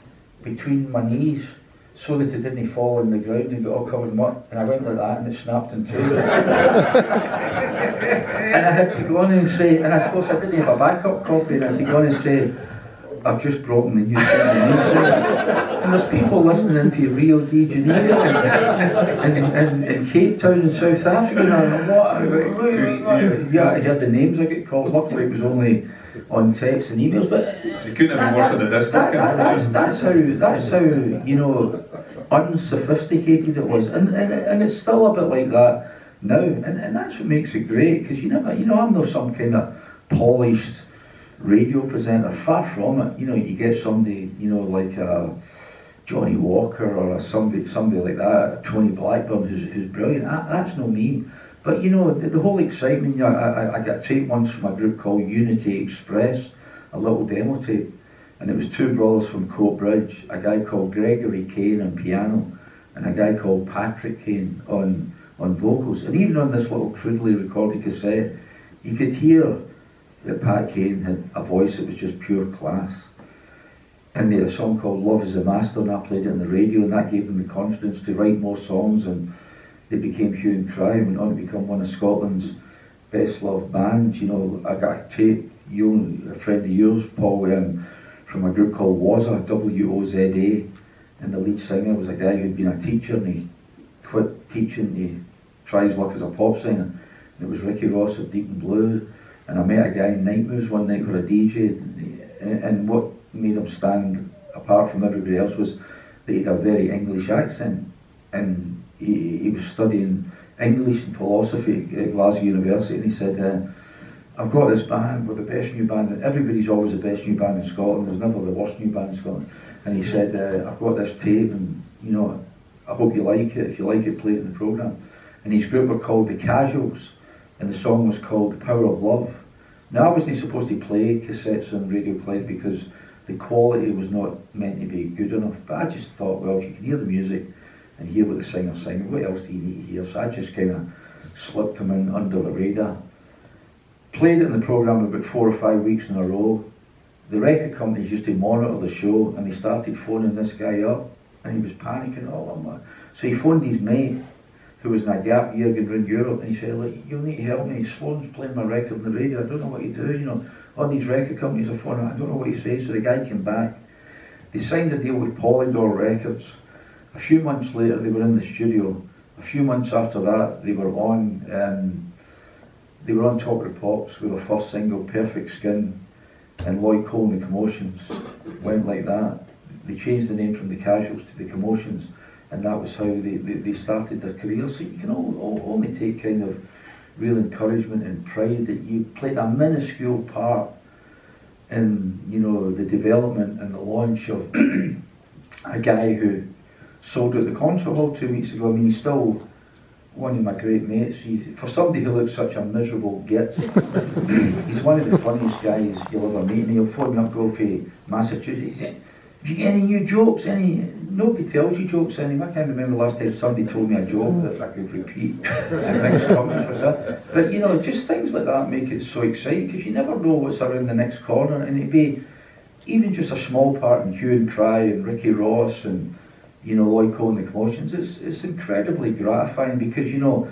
between my knees so that it didn't fall on the ground and get all covered in mud, and I went like that and it snapped in two. And I had to go on and say, and of course I didn't have a backup copy, and I had to go on and say, I've just broken the new thing. And there's people listening into Rio de Janeiro and in Cape Town in South Africa, and I'm like, what? Yeah, I heard the names I get called. Luckily it was only on text and emails, but you couldn't have been worse than a disco. That's how you know unsophisticated it was, and it's still a bit like that now, and that's what makes it great, because you never, you know, I'm not some kind of polished radio presenter, far from it. You know, you get somebody, you know, like Johnny Walker or somebody like that, Tony Blackburn, who's brilliant. That's not me. But you know, the whole excitement, you know, I got a tape once from a group called Unity Express, a little demo tape, and it was two brothers from Coatbridge, a guy called Gregory Kane on piano, and a guy called Patrick Kane on vocals. And even on this little crudely recorded cassette, you could hear that Pat Kane had a voice that was just pure class. And they had a song called Love is the Master, and I played it on the radio, and that gave them the confidence to write more songs, and they became Hue and Cry and went on to become one of Scotland's best loved bands. You know, I got a tape, a friend of yours, Paul, from a group called WOZA, WOZA, and the lead singer was a guy who'd been a teacher, and he quit teaching, he tried his luck as a pop singer, and it was Ricky Ross of Deep and Blue. And I met a guy in Night Moves one night for a DJ, and what made him stand apart from everybody else was that he had a very English accent, and he was studying English and philosophy at Glasgow University, and he said, I've got this band, we're the best new band, and everybody's always the best new band in Scotland, there's never the worst new band in Scotland. And he said, I've got this tape, and you know, I hope you like it. If you like it, play it in the programme. And his group were called The Casuals, and the song was called The Power of Love. Now, I wasn't supposed to play cassettes on Radio Clyde because the quality was not meant to be good enough, but I just thought, well, if you can hear the music and hear what the singer's singing, what else do you need to hear? So I just kind of slipped them in under the radar. Played it in the programme about 4 or 5 weeks in a row. The record companies used to monitor the show, and they started phoning this guy up, and he was panicking. So he phoned his mate, who was in a gap year going around Europe, and he said, look, you'll need to help me. Sloan's playing my record on the radio, I don't know what you do, you know. All these record companies are phoning, I don't know what you say. So the guy came back. They signed a deal with Polydor Records. A few months later, they were in the studio. A few months after that, they were on Top of the Pops with their first single, Perfect Skin, and Lloyd Cole and the Commotions went like that. They changed the name from The Casuals to The Commotions, and that was how they started their career. So you can only take kind of real encouragement and pride that you played a minuscule part in, you know, the development and the launch of a guy who sold out the concert hall 2 weeks ago. I mean, he's still one of my great mates. For somebody who looks such a miserable git, he's one of the funniest guys you'll ever meet, and he'll phone me up, go for Massachusetts. He said, if you get any new jokes, nobody tells you jokes anymore. I can't remember the last time somebody told me a joke that I could repeat. Everything's coming for that. But you know, just things like that make it so exciting, because you never know what's around the next corner, and it'd be even just a small part in Hue and Cry and Ricky Ross and, you know, Lloyd Cole and the Commotions. It's incredibly gratifying, because, you know,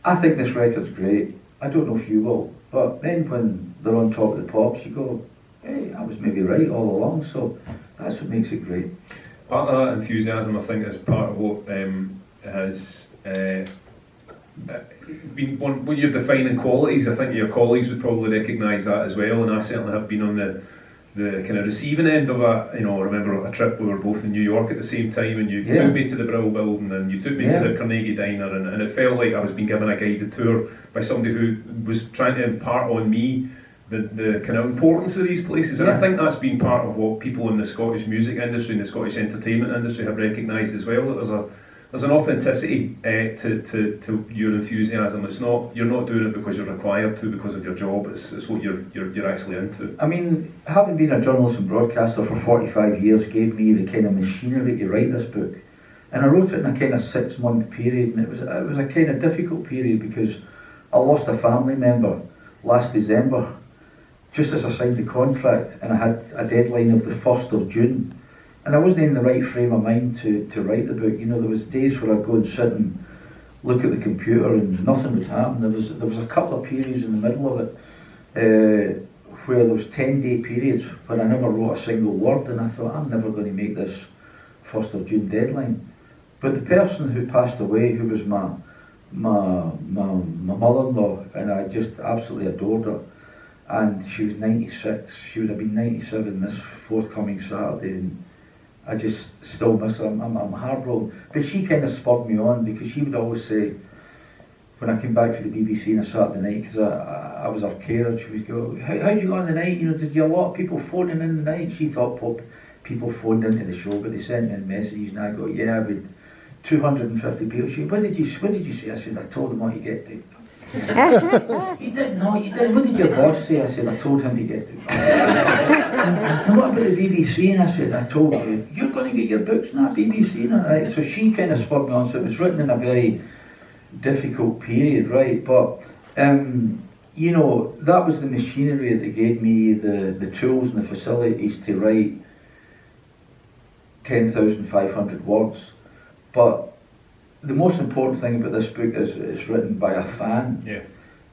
I think this record's great. I don't know if you will, but then when they're on Top of the Pops, you go, hey, I was maybe right all along. So that's what makes it great. Part of that enthusiasm, I think, is part of what has been one of your defining qualities. I think your colleagues would probably recognise that as well, and I certainly have been on the kind of receiving end of a, you know, I remember a trip we were both in New York at the same time, and you took me to the Brill Building, and you took me to the Carnegie Diner, and it felt like I was being given a guided tour by somebody who was trying to impart on me the kind of importance of these places. And I think that's been part of what people in the Scottish music industry and the Scottish entertainment industry have recognised as well, that there's an authenticity to your enthusiasm. It's not, you're not doing it because you're required to, because of your job. It's what you're actually into. I mean, having been a journalist and broadcaster for 45 years gave me the kind of machinery to write this book. And I wrote it in a kind of 6-month period, and it was a kind of difficult period, because I lost a family member last December, just as I signed the contract, and I had a deadline of the 1st of June. And I wasn't in the right frame of mind to write the book. You know, there was days where I'd go and sit and look at the computer and nothing would happen. There was a couple of periods in the middle of it where there was 10-day periods where I never wrote a single word, and I thought, I'm never going to make this 1st of June deadline. But the person who passed away, who was my mother-in-law, and I just absolutely adored her, and she was 96, she would have been 97 this forthcoming Saturday, and I just still miss her. I'm heartbroken. But she kind of spurred me on, because she would always say, when I came back for the BBC on a Saturday night, because I was her carer, she would go, how'd you go on the night? You know, did you have a lot of people phoning in the night? She thought people phoned into the show, but they sent in messages, and I go, yeah, 250 people. She said, what did you say? I said, I told him what you get to. You didn't know, you did. What did your boss say? I said, I told him to get to. And what about the BBC? And I said, I told you, you're going to get your books, not BBC, not right. So she kind of spurred me on. So it was written in a very difficult period, right? But you know, that was the machinery that gave me the tools and the facilities to write 10,500 words. But the most important thing about this book is it's written by a fan. Yeah.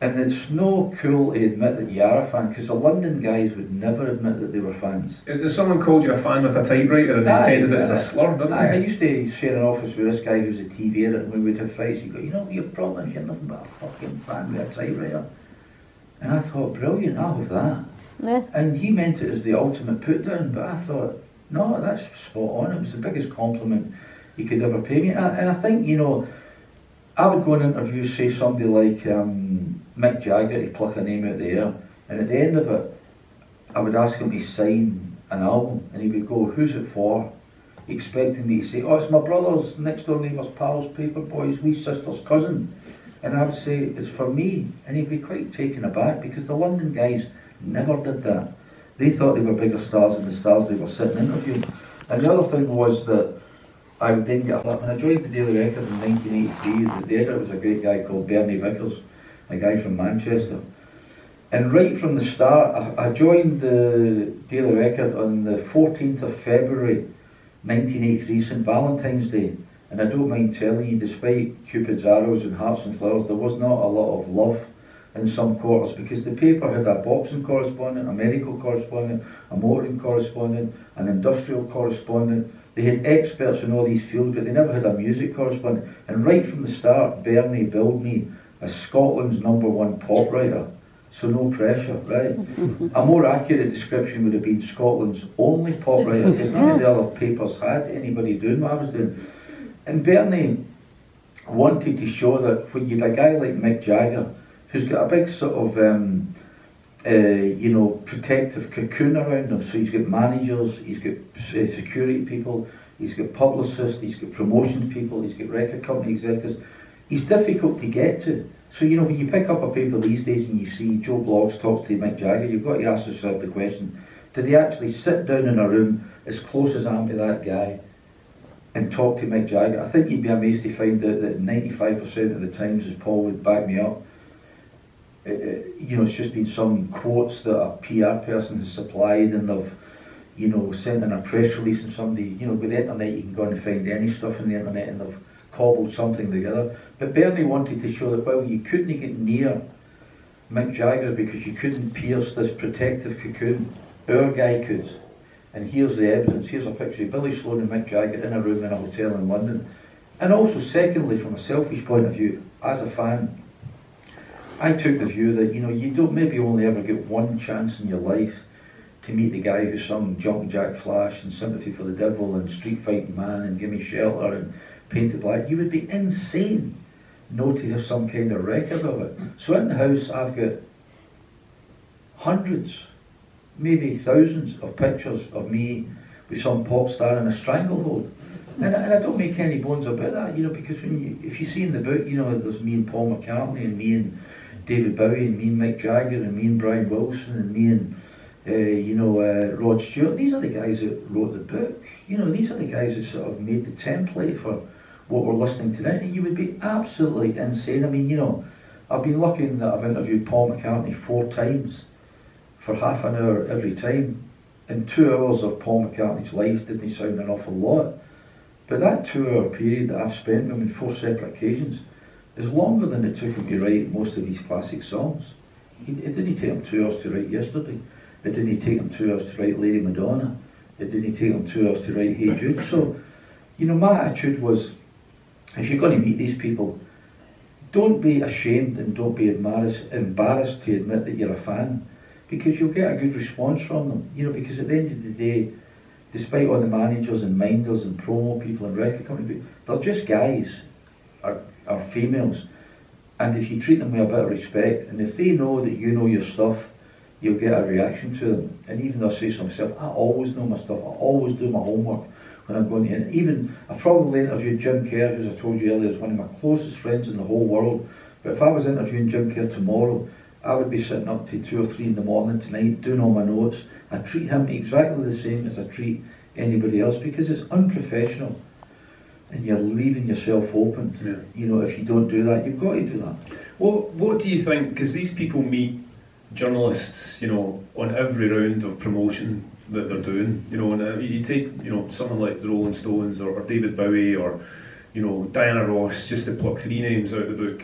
And it's no cool to admit that you are a fan, because the London guys would never admit that they were fans. If someone called you a fan with a typewriter and intended it as a slur, didn't I they? used to share an office with this guy who was a TV editor, and we would have fights. He'd go, you know, your problem is you're nothing but a fucking fan with a typewriter. And I thought, brilliant, I'll have that. Yeah. And he meant it as the ultimate put down, but I thought, no, that's spot on. It was the biggest compliment he could ever pay me. And I think, you know, I would go in interviews, say somebody like Mick Jagger, to pluck a name out of the air, and at the end of it, I would ask him to sign an album, and he would go, who's it for? Expecting me to say, oh, it's my brother's next door neighbour's pals, paper boys, wee sister's cousin. And I would say, it's for me. And he'd be quite taken aback, because the London guys never did that. They thought they were bigger stars than the stars they were sitting interviewing. And the other thing was that I would then get when I joined the Daily Record in 1983, the editor was a great guy called Bernie Vickers, a guy from Manchester. And right from the start, I joined the Daily Record on the 14th of February 1983, St Valentine's Day. And I don't mind telling you, despite Cupid's arrows and hearts and flowers, there was not a lot of love in some quarters, because the paper had a boxing correspondent, a medical correspondent, a motoring correspondent, an industrial correspondent. They had experts in all these fields, but they never had a music correspondent. And right from the start, Bernie billed me as Scotland's #1 pop writer. So no pressure, right? A more accurate description would have been Scotland's only pop writer, because none of the other papers had anybody doing what I was doing. And Bernie wanted to show that when you had a guy like Mick Jagger, who's got a big sort of, you know, protective cocoon around him. So he's got managers, he's got security people, he's got publicists, he's got promotions people, he's got record company executives. He's difficult to get to. So, you know, when you pick up a paper these days and you see Joe Bloggs talks to Mick Jagger, you've got to ask yourself the question, did he actually sit down in a room as close as I am to that guy and talk to Mick Jagger? I think you'd be amazed to find out that 95% of the times, as Paul would back me up, you know, it's just been some quotes that a PR person has supplied, and they've, you know, sent in a press release, and somebody, you know, with the internet you can go and find any stuff on the internet, and they've cobbled something together. But Bernie wanted to show that while you couldn't get near Mick Jagger because you couldn't pierce this protective cocoon, our guy could. And here's the evidence. Here's a picture of Billy Sloan and Mick Jagger in a room in a hotel in London. And also, secondly, from a selfish point of view, as a fan, I took the view that, you know, you don't maybe only ever get one chance in your life to meet the guy who sung Jumpin' Jack Flash and Sympathy for the Devil and Street Fighting Man and Gimme Shelter and Painted Black. You would be insane not to have some kind of record of it. So in the house I've got hundreds, maybe thousands of pictures of me with some pop star in a stranglehold. And I don't make any bones about that, you know, because if you see in the book, you know, there's me and Paul McCartney and me and David Bowie and me and Mick Jagger and me and Brian Wilson and me and Rod Stewart. These are the guys that wrote the book. You know, these are the guys that sort of made the template for what we're listening to now. And you would be absolutely insane. I mean, you know, I've been lucky in that I've interviewed Paul McCartney 4 times for half an hour every time. And 2 hours of Paul McCartney's life didn't sound an awful lot. But that 2-hour period that I've spent with him in 4 separate occasions is longer than it took him to write most of these classic songs. It didn't take him 2 hours to write Yesterday. It didn't take him 2 hours to write Lady Madonna. It didn't take him 2 hours to write Hey Jude. So, you know, my attitude was, if you're going to meet these people, don't be ashamed and don't be embarrassed to admit that you're a fan, because you'll get a good response from them. You know, because at the end of the day, despite all the managers and minders and promo people and record company, they're just guys, are females. And if you treat them with a bit of respect, and if they know that you know your stuff, you'll get a reaction to them. And even though I say to myself, I always know my stuff, I always do my homework. when I'm going to, even, I've probably interviewed Jim Kerr, as I told you earlier, is one of my closest friends in the whole world. But if I was interviewing Jim Kerr tomorrow, I would be sitting up to 2 or 3 in the morning tonight, doing all my notes. I treat him exactly the same as I treat anybody else, because it's unprofessional. And you're leaving yourself open. Yeah. You know, if you don't do that, you've got to do that. What do you think, because these people meet journalists, you know, on every round of promotion that they're doing, you know, and you take, you know, someone like the Rolling Stones or David Bowie or, you know, Diana Ross, just to pluck 3 names out of the book,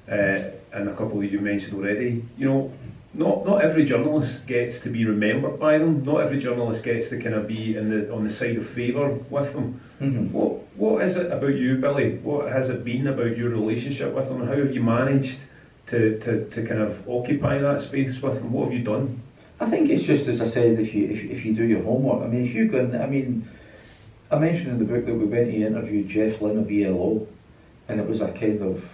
and a couple that you mentioned already, you know, not every journalist gets to be remembered by them. Not every journalist gets to kind of be on the side of favour with them. Mm-hmm. What is it about you, Billy? What has it been about your relationship with them, and how have you managed to kind of occupy that space with them? What have you done? I think it's just, as I said, if you do your homework. I mean, if you go in, I mean, I mentioned in the book that we went to interview Jeff Lynne of ELO, and it was a kind of,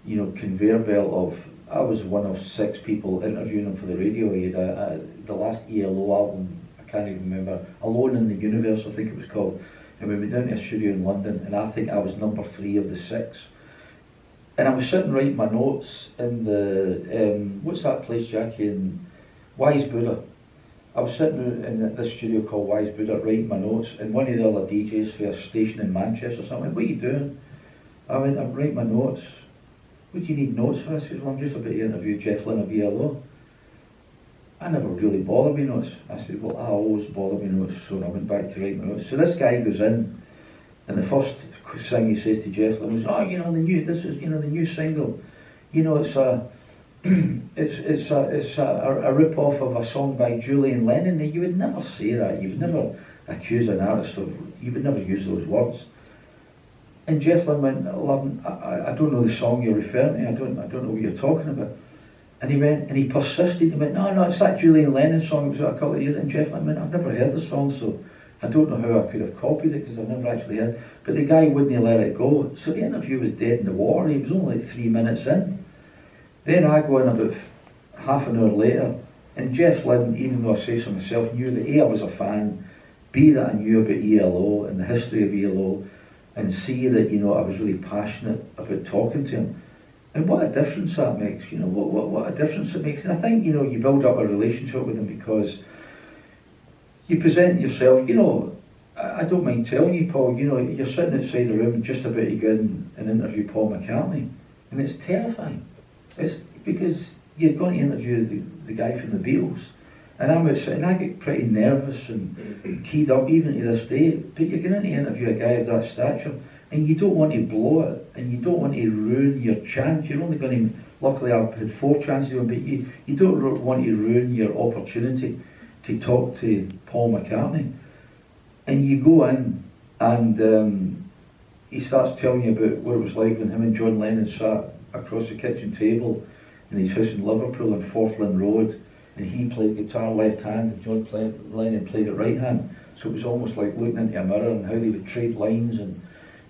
you know, conveyor belt of, I was one of 6 people interviewing him for the radio. He had the last ELO album, I can't even remember, Alone in the Universe, I think it was called. And we went down to a studio in London, and I think I was number 3 of the 6. And I was sitting writing my notes in the, what's that place, Jackie, in Wise Buddha. I was sitting in this studio called Wise Buddha writing my notes, and one of the other DJs for a station in Manchester or something, what are you doing? I went, I'm writing my notes. What do you need notes for? I said, well, I'm just about to interview Jeff Lynne of ELO. I never really bothered me notes. I said, well, I always bother me notes, so I went back to write my notes. So this guy goes in, and the first thing he says to Jeff Lynne was, oh, you know, this is, you know, the new single. You know, it's a rip-off of a song by Julian Lennon. You would never say that. You would never accuse an artist of, you would never use those words. And Jeff Lynne went, I don't know the song you're referring to. I don't know what you're talking about. And he went, and he persisted. He went, no, it's that Julian Lennon song. It was a couple of years. And Jeff Lynne went, I've never heard the song, so I don't know how I could have copied it, because I've never actually heard. But the guy wouldn't let it go. So the interview was dead in the water. He was only like 3 minutes in. Then I go in about half an hour later, and Jeff Lynne, even though I say so myself, knew that A, I was a fan, B, that I knew about ELO and the history of ELO, and C, that, you know, I was really passionate about talking to him. And what a difference that makes, you know, what a difference it makes. And I think, you know, you build up a relationship with him because you present yourself, you know, I don't mind telling you, Paul, you know, you're sitting outside the room just about to go in and interview Paul McCartney, and it's terrifying. It's because you're going to interview the guy from the Beatles, and I'm outside, and I get pretty nervous and keyed up even to this day. But you're going to interview a guy of that stature, and you don't want to blow it, and you don't want to ruin your chance. You're only going to, luckily I've had 4 chances, but you don't want to ruin your opportunity to talk to Paul McCartney. And you go in, and he starts telling you about what it was like when him and John Lennon sat across the kitchen table in his house in Liverpool on Forthland Road, and he played guitar left hand and John Lennon played it right hand. So it was almost like looking into a mirror, and how they would trade lines. And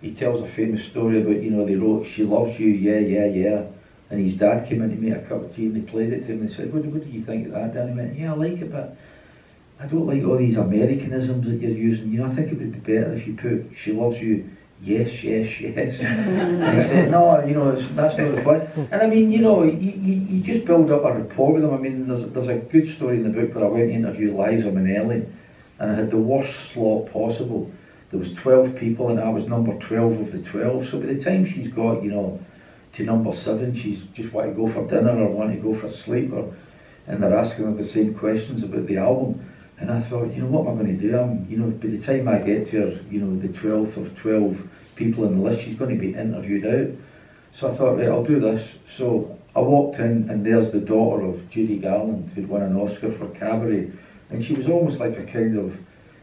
he tells a famous story about, you know, they wrote "She Loves You, Yeah, Yeah, Yeah," and his dad came in to make a cup of tea, and they played it to him, and they said, what do you think of that, Dan? He went, yeah, I like it, but I don't like all these Americanisms that you're using. You know, I think it would be better if you put "She Loves You, yes, yes, yes." And he said, no, you know, that's not the point. And I mean, you know, you just build up a rapport with them. I mean, there's a good story in the book where I went to interview Liza Minnelli, and I had the worst slot possible. There was 12 people, and I was number 12 of the 12. So by the time she's got, you know, to number 7, she's just want to go for dinner or want to go for sleep, and they're asking her the same questions about the album. And I thought, you know, what am I going to do? You know, by the time I get to her, you know, the 12th of 12 people on the list, she's going to be interviewed out. So I thought, right, I'll do this. So I walked in, and there's the daughter of Judy Garland, who'd won an Oscar for Cabaret. And she was almost like a kind of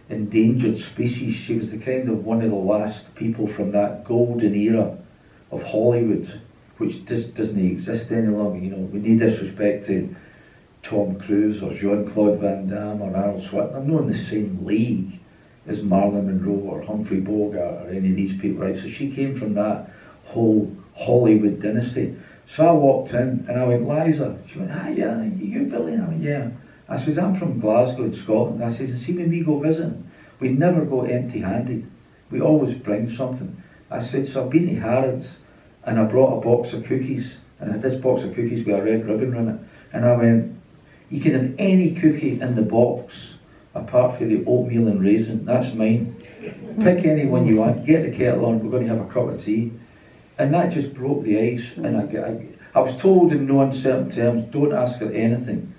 endangered species. She was the kind of one of the last people from that golden era of Hollywood, which just doesn't exist any longer. You know, with no disrespect to Tom Cruise or Jean-Claude Van Damme or Arnold Schwarzenegger, I'm not in the same league as Marilyn Monroe or Humphrey Bogart or any of these people, right? So she came from that whole Hollywood dynasty. So I walked in, and I went, Liza. She went, ah, yeah, you Billy? And I went, yeah. I says, I'm from Glasgow in Scotland. I says, and see, when we go visiting, we never go empty-handed. we always bring something. I said, so I've been to Harrods and I brought a box of cookies, and I had this box of cookies with a red ribbon on it, and I went, you can have any cookie in the box apart from the oatmeal and raisin, that's mine. Pick any one you want, get the kettle on, we're going to have a cup of tea. And that just broke the ice, and I was told in no uncertain terms, don't ask her anything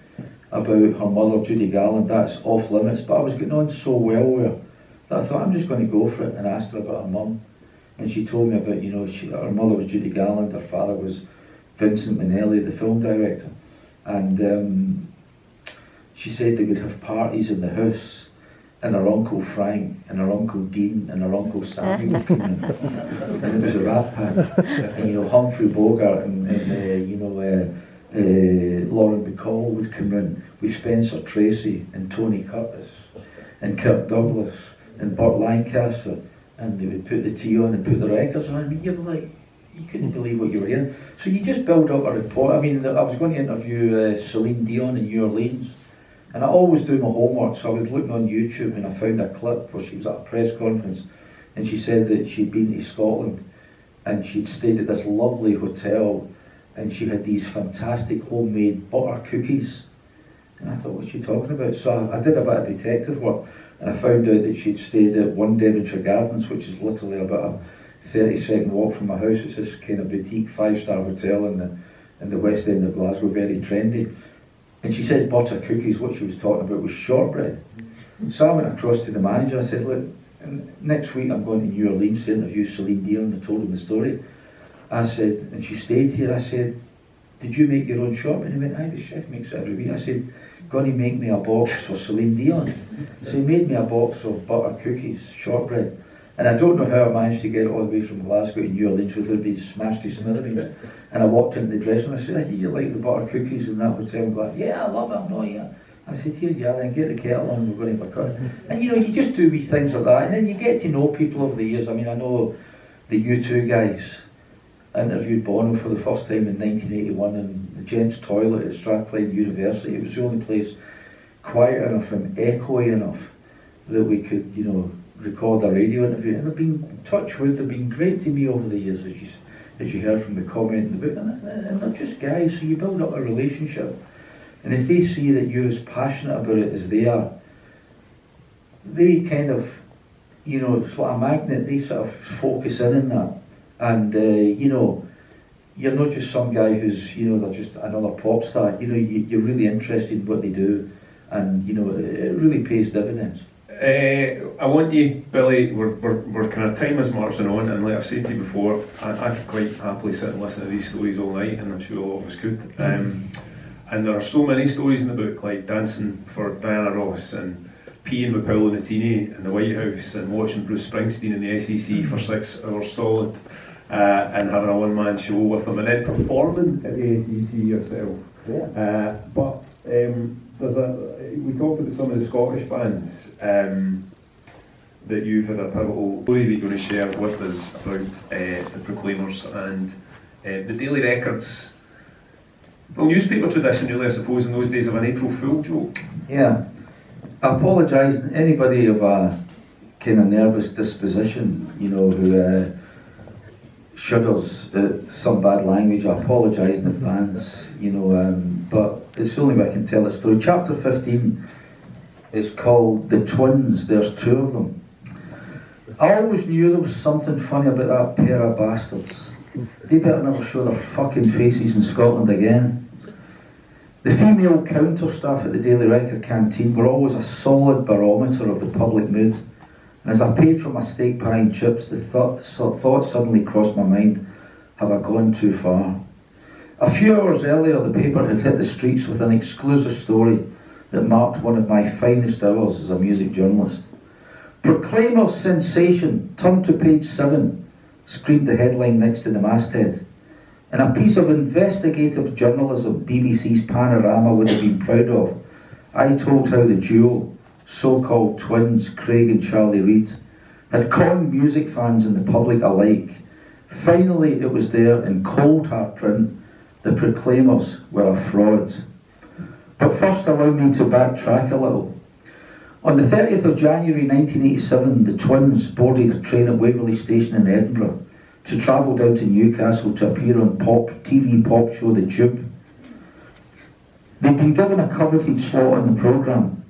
about her mother, Judy Garland, that's off limits, but I was getting on so well with her that I thought, I'm just going to go for it, and asked her about her mum. And she told me about, her mother was Judy Garland, her father was Vincent Minnelli, the film director. And she said they would have parties in the house, and her Uncle Frank, and her Uncle Dean, and her Uncle Sammy would come in. And it was a rat pack. And Humphrey Bogart and Lauren Bacall would come in with Spencer Tracy and Tony Curtis and Kirk Douglas and Burt Lancaster, and they would put the tea on and put the records on. I mean, you were like, you couldn't believe what you were hearing. So you just build up a report. I mean, I was going to interview Celine Dion in New Orleans, and I always do my homework, so I was looking on YouTube and I found a clip where she was at a press conference, and she said that she'd been to Scotland and she'd stayed at this lovely hotel, and she had these fantastic homemade butter cookies. And I thought, what's she talking about? So I did a bit of detective work, and I found out that she'd stayed at One Devonshire Gardens, which is literally about a 30-second walk from my house. It's this kind of boutique 5-star hotel in the West End of Glasgow, very trendy. And she said butter cookies. What she was talking about was shortbread. So I went across to the manager. I said, look, next week I'm going to New Orleans to interview Celine Dion. I told him the story. I said, and she stayed here. I said, did you make your own shortbread? And he went, aye, the chef makes it every week. I said, going to make me a box for Celine Dion. So he made me a box of butter cookies, shortbread. And I don't know how I managed to get it all the way from Glasgow to New Orleans without being smashed to smithereens. And I walked into the dressing room. I said, I hear you like the butter cookies in that hotel. And like, yeah, I love it. No, yeah. I said, here you are, then get the kettle on, we're going to have a cut. And you just do wee things like that. And then you get to know people over the years. I mean, I know the U2 guys. I interviewed Bono for the first time in 1981 in the gents' toilet at Strathclyde University. It was the only place quiet enough and echoey enough that we could, record a radio interview. And they've been, touch wood, they've been great to me over the years, as you heard from the comment in the book. And they're just guys, so you build up a relationship. And if they see that you're as passionate about it as they are, they kind of, it's like a magnet, they sort of focus in on that. And, you're not just some guy who's, they're just another pop star. You're really interested in what they do, and, it really pays dividends. I want you, Billy, we're kind of time is marching on, and like I've said to you before, I could quite happily sit and listen to these stories all night, and I'm sure a lot of us could. And there are so many stories in the book, like dancing for Diana Ross, and peeing with Paolo Nutini in the White House, and watching Bruce Springsteen in the SEC for 6 hours solid, and having a one-man show with them, and then performing at the SEC yourself. Yeah. But we talked about some of the Scottish bands that you've had a pivotal story that you're going to share with us about the Proclaimers and the Daily Record's newspaper tradition, really, I suppose, in those days, of an April Fool joke. Yeah. I apologise, anybody of a kind of nervous disposition, who shudders at some bad language, I apologise in advance, but it's the only way I can tell the story. Chapter 15 is called The Twins, there's 2 of them. I always knew there was something funny about that pair of bastards. They better never show their fucking faces in Scotland again. The female counter staff at the Daily Record canteen were always a solid barometer of the public mood, and as I paid for my steak pie and chips, the thought suddenly crossed my mind, have I gone too far? A few hours earlier, the paper had hit the streets with an exclusive story that marked one of my finest hours as a music journalist. Proclaimers sensation, turn to page 7, screamed the headline next to the masthead. In a piece of investigative journalism BBC's Panorama would have been proud of, I told how the duo, so-called twins Craig and Charlie Reid, had conned music fans and the public alike. Finally, it was there in cold hard print, the Proclaimers were a fraud. But first allow me to backtrack a little. On the 30th of January 1987, the twins boarded a train at Waverley Station in Edinburgh to travel down to Newcastle to appear on TV pop show The Tube. They'd been given a coveted slot on the programme,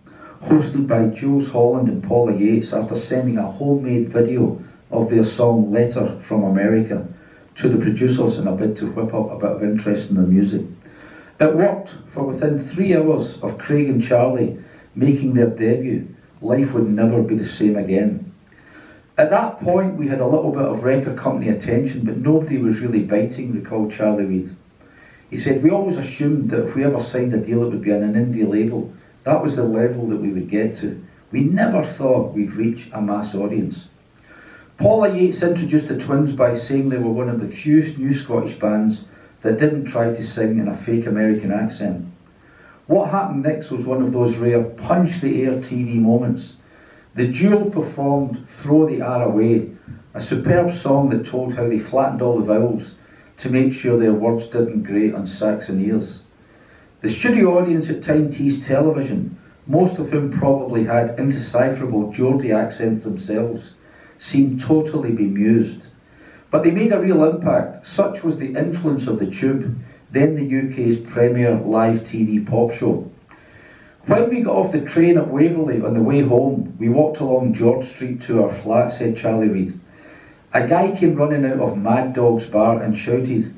hosted by Jules Holland and Paula Yates, after sending a homemade video of their song Letter from America to the producers in a bid to whip up a bit of interest in their music. It worked, for within 3 hours of Craig and Charlie making their debut, life would never be the same again. At that point, we had a little bit of record company attention, but nobody was really biting, recalled Charlie Reid. He said, "We always assumed that if we ever signed a deal, it would be on an indie label. That was the level that we would get to. We never thought we'd reach a mass audience." Paula Yates introduced the twins by saying they were one of the few new Scottish bands that didn't try to sing in a fake American accent. What happened next was one of those rare punch-the-air TV moments. The duo performed Throw the R Away, a superb song that told how they flattened all the vowels to make sure their words didn't grate on Saxon ears. The studio audience at Tyne Tees Television, most of whom probably had indecipherable Geordie accents themselves, seemed totally bemused. But they made a real impact. Such was the influence of The Tube, then the UK's premier live TV pop show. When we got off the train at Waverley on the way home, we walked along George Street to our flat, said Charlie Reid. A guy came running out of Mad Dog's bar and shouted,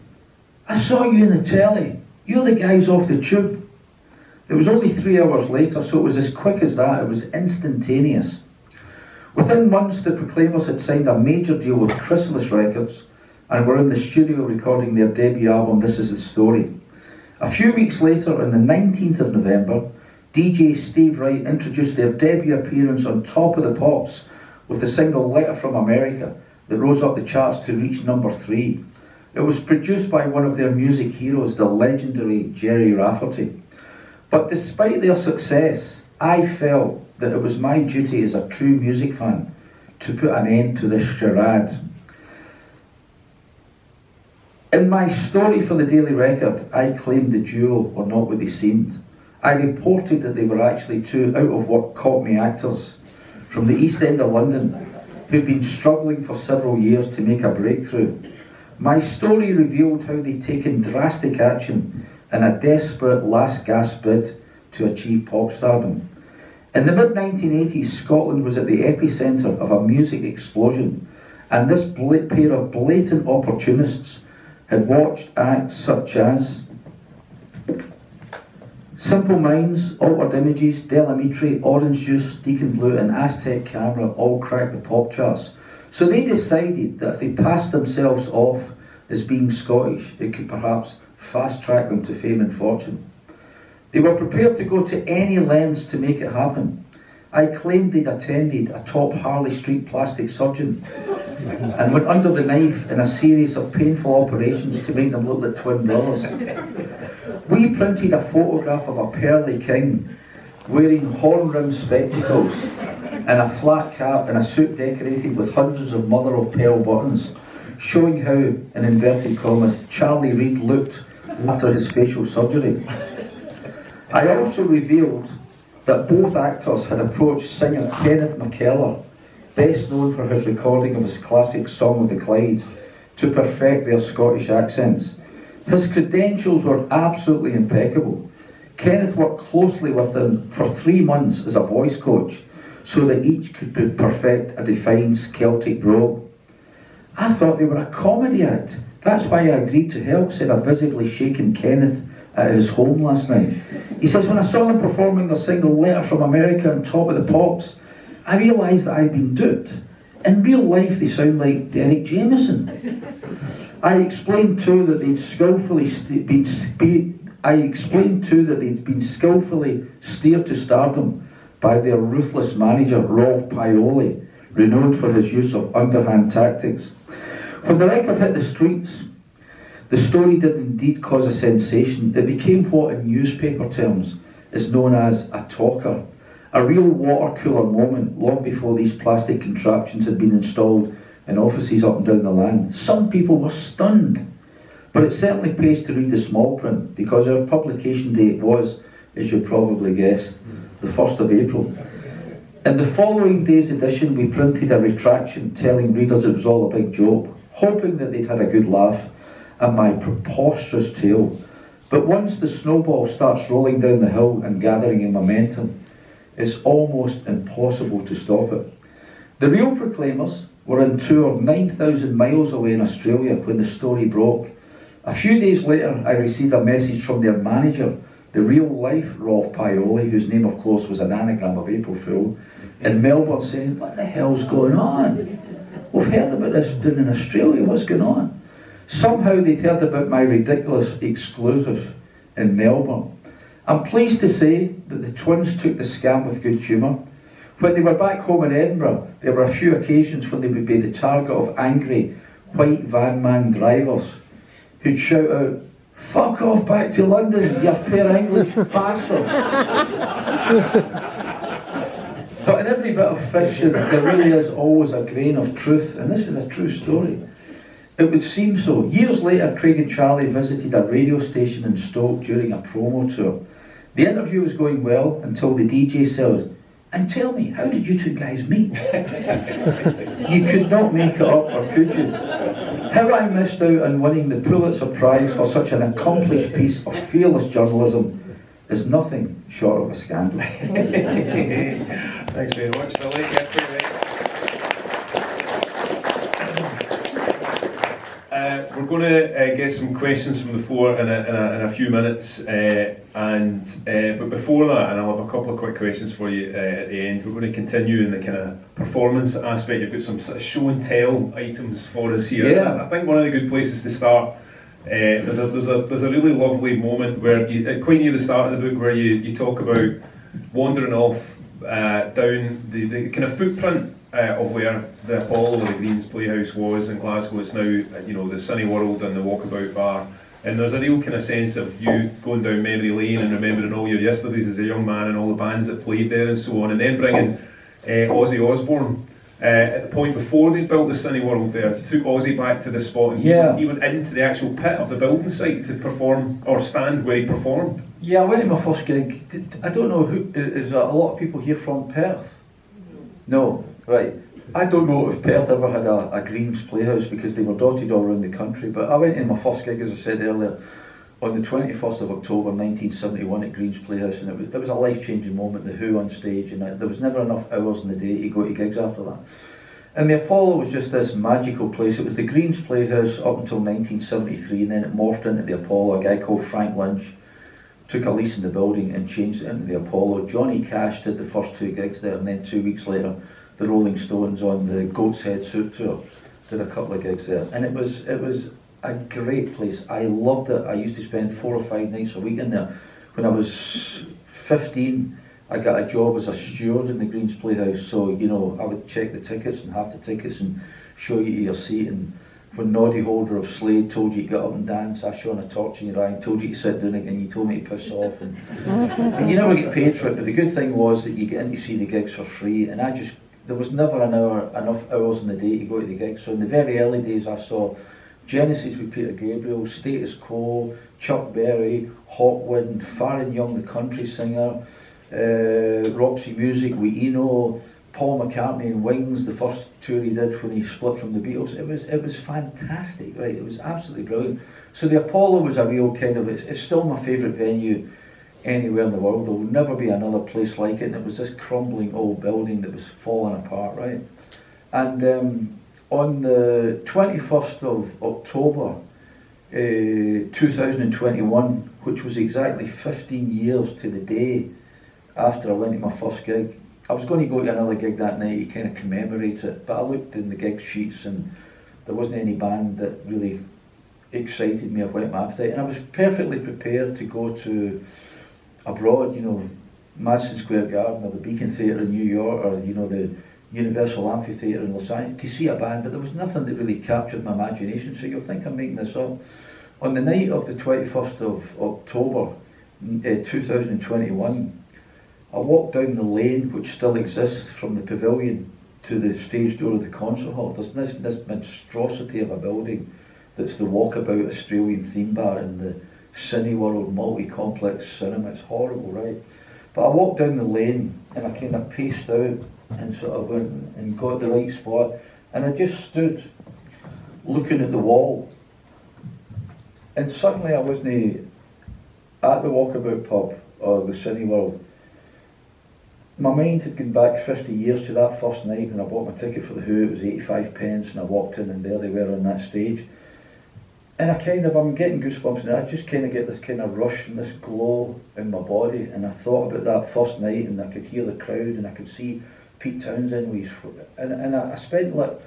"I saw you in the telly. You're the guys off The Tube." It was only 3 hours later, so it was as quick as that. It was instantaneous. Within months, the Proclaimers had signed a major deal with Chrysalis Records and were in the studio recording their debut album, This Is the Story. A few weeks later, on the 19th of November, DJ Steve Wright introduced their debut appearance on Top of the Pops with the single Letter from America that rose up the charts to reach number 3. It was produced by one of their music heroes, the legendary Jerry Rafferty. But despite their success, I felt that it was my duty as a true music fan to put an end to this charade. In my story for the Daily Record, I claimed the duo were not what they seemed. I reported that they were actually two out-of-work Cockney actors from the East End of London who'd been struggling for several years to make a breakthrough. My story revealed how they'd taken drastic action in a desperate last-gasp bid to achieve pop stardom. In the mid-1980s, Scotland was at the epicentre of a music explosion, and this pair of blatant opportunists had watched acts such as Simple Minds, Altered Images, Delamitri, Orange Juice, Deacon Blue and Aztec Camera all cracked the pop charts. So they decided that if they passed themselves off as being Scottish, it could perhaps fast-track them to fame and fortune. They were prepared to go to any lengths to make it happen. I claimed they'd attended a top Harley Street plastic surgeon and went under the knife in a series of painful operations to make them look like twin brothers. We printed a photograph of a pearly king wearing horn-rimmed spectacles and a flat cap and a suit decorated with hundreds of mother-of-pearl buttons, showing how, in inverted commas, Charlie Reid looked after his facial surgery. I also revealed that both actors had approached singer Kenneth McKellar, best known for his recording of his classic Song of the Clyde, to perfect their Scottish accents. His credentials were absolutely impeccable. Kenneth worked closely with them for 3 months as a voice coach so that each could perfect a defined Celtic brogue. I thought they were a comedy act. That's why I agreed to help, said a visibly shaken Kenneth at his home last night. He says, when I saw them performing their single Letter from America on Top of the Pops, I realised that I'd been duped. In real life, they sound like Derek Jameson. I explained too that they'd been skillfully steered to stardom by their ruthless manager, Rolf Pioli, renowned for his use of underhand tactics. When the record hit the streets, the story did indeed cause a sensation. It became what in newspaper terms is known as a talker, a real water cooler moment long before these plastic contraptions had been installed in offices up and down the land. Some people were stunned, but it certainly pays to read the small print because our publication date was, as you probably guessed, the 1st of April. In the following day's edition, we printed a retraction telling readers it was all a big joke, hoping that they'd had a good laugh at my preposterous tale. But once the snowball starts rolling down the hill and gathering in momentum, it's almost impossible to stop it. The real proclaimers were on tour 9,000 miles away in Australia when the story broke. A few days later, I received a message from their manager, the real-life Rolf Pioli, whose name, of course, was an anagram of April Fool, in Melbourne, saying, "What the hell's going on? We've heard about this down in Australia, what's going on?" Somehow they'd heard about my ridiculous exclusive in Melbourne. I'm pleased to say that the twins took the scam with good humour. When they were back home in Edinburgh, there were a few occasions when they would be the target of angry white van man drivers who'd shout out, "Fuck off back to London, you pair of English bastards." But in every bit of fiction, there really is always a grain of truth, and this is a true story. It would seem so. Years later, Craig and Charlie visited a radio station in Stoke during a promo tour. The interview was going well until the DJ said, "And tell me, how did you two guys meet?" You could not make it up, or could you? How I missed out on winning the Pulitzer Prize for such an accomplished piece of fearless journalism is nothing short of a scandal. Thanks very much, Billy. We're going to get some questions from the floor in a few minutes, but before that, and I'll have a couple of quick questions for you at the end. We're going to continue in the kind of performance aspect. You've got some sort of show and tell items for us here. Yeah. I think one of the good places to start. There's a really lovely moment where quite near the start of the book where you talk about wandering off down the kind of footprint of where the Apollo, the Greens Playhouse was in Glasgow. It's now the Sunny World and the Walkabout Bar, and there's a real kind of sense of you going down memory lane and remembering all your yesterdays as a young man and all the bands that played there and so on, and then bringing Ozzy Osbourne. At the point before they built the Sunny World there, they took Ozzy back to the spot and he went into the actual pit of the building site to perform, or stand where he performed. Yeah, I went to my first gig. I don't know who, is a lot of people here from Perth? No, right. I don't know if Perth ever had a Greens Playhouse because they were dotted all around the country, but I went to my first gig, as I said earlier, on the 21st of October 1971 at Greens Playhouse, and it was a life-changing moment, the Who on stage, and there was never enough hours in the day to go to gigs after that. And the Apollo was just this magical place. It was the Greens Playhouse up until 1973, and then it morphed into the Apollo. A guy called Frank Lynch took a lease in the building and changed it into the Apollo. Johnny Cash did the first 2 gigs there, and then 2 weeks later the Rolling Stones on the Goat's Head Suit Tour did a couple of gigs there, and it was a great place. I loved it. I used to spend 4 or 5 nights a week in there. When I was 15, I got a job as a steward in the Greens Playhouse, so I would check the tickets and have the tickets and show you to your seat, and when Noddy Holder of Slade told you to get up and dance, I shone a torch in your eye and told you to sit down again, you told me to piss off, and you never get paid for it, but the good thing was that you get in to see the gigs for free, and there was never enough hours in the day to go to the gigs. So in the very early days I saw Genesis with Peter Gabriel, Status Quo, Chuck Berry, Hot Wind, Farron Young the country singer, Roxy Music with Eno, Paul McCartney and Wings, the first tour he did when he split from the Beatles. It was fantastic, right? It was absolutely brilliant. So the Apollo was a real kind of, it's still my favourite venue anywhere in the world. There will never be another place like it, and it was this crumbling old building that was falling apart, right? And on the 21st of October 2021, which was exactly 15 years to the day after I went to my first gig, I was going to go to another gig that night to kind of commemorate it, but I looked in the gig sheets and there wasn't any band that really excited me or whet my appetite, and I was perfectly prepared to go to abroad, Madison Square Garden or the Beacon Theatre in New York, or the Universal Amphitheatre in Los Angeles to see a band, but there was nothing that really captured my imagination, so you'll think I'm making this up. On the night of the 21st of October 2021, I walked down the lane which still exists from the pavilion to the stage door of the concert hall. There's this monstrosity of a building that's the Walkabout Australian theme bar in the Cineworld multi-complex cinema. It's horrible, right? But I walked down the lane and I kind of paced out and sort of went and got the right spot. And I just stood looking at the wall. And suddenly I wasn't at the Walkabout pub or the Cineworld. My mind had gone back 50 years to that first night when I bought my ticket for The Who. It was 85 pence, and I walked in and there they were on that stage. And I'm getting goosebumps now. I just kind of get this kind of rush and this glow in my body. And I thought about that first night, and I could hear the crowd, and I could see Pete Townsend with his, and I spent like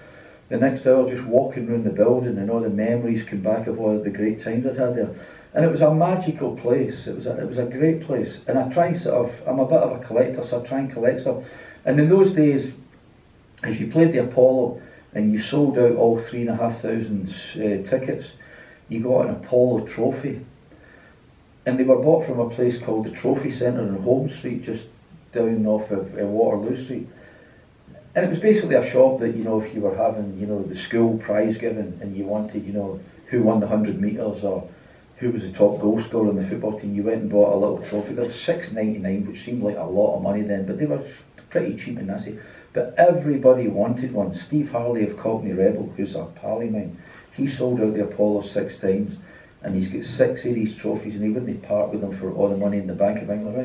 the next hour just walking around the building, and all the memories came back of all the great times I'd had there. And it was a magical place. It was a great place. And I try I'm a bit of a collector, so I try and collect stuff. And in those days, if you played the Apollo and you sold out all 3,500 tickets, you got an Apollo trophy. And they were bought from a place called the Trophy Centre in Holmes Street, just down off of Waterloo Street. And it was basically a shop that, if you were having, the school prize giving and you wanted, who won the 100 metres or who was the top goal scorer in the football team, you went and bought a little trophy. They were $6.99, which seemed like a lot of money then, but they were pretty cheap and nasty. But everybody wanted one. Steve Harley of Cockney Rebel, who's a pal of mine, he sold out the Apollo 6 times, and he's got 6 of these trophies, and he wouldn't part with them for all the money in the Bank of England,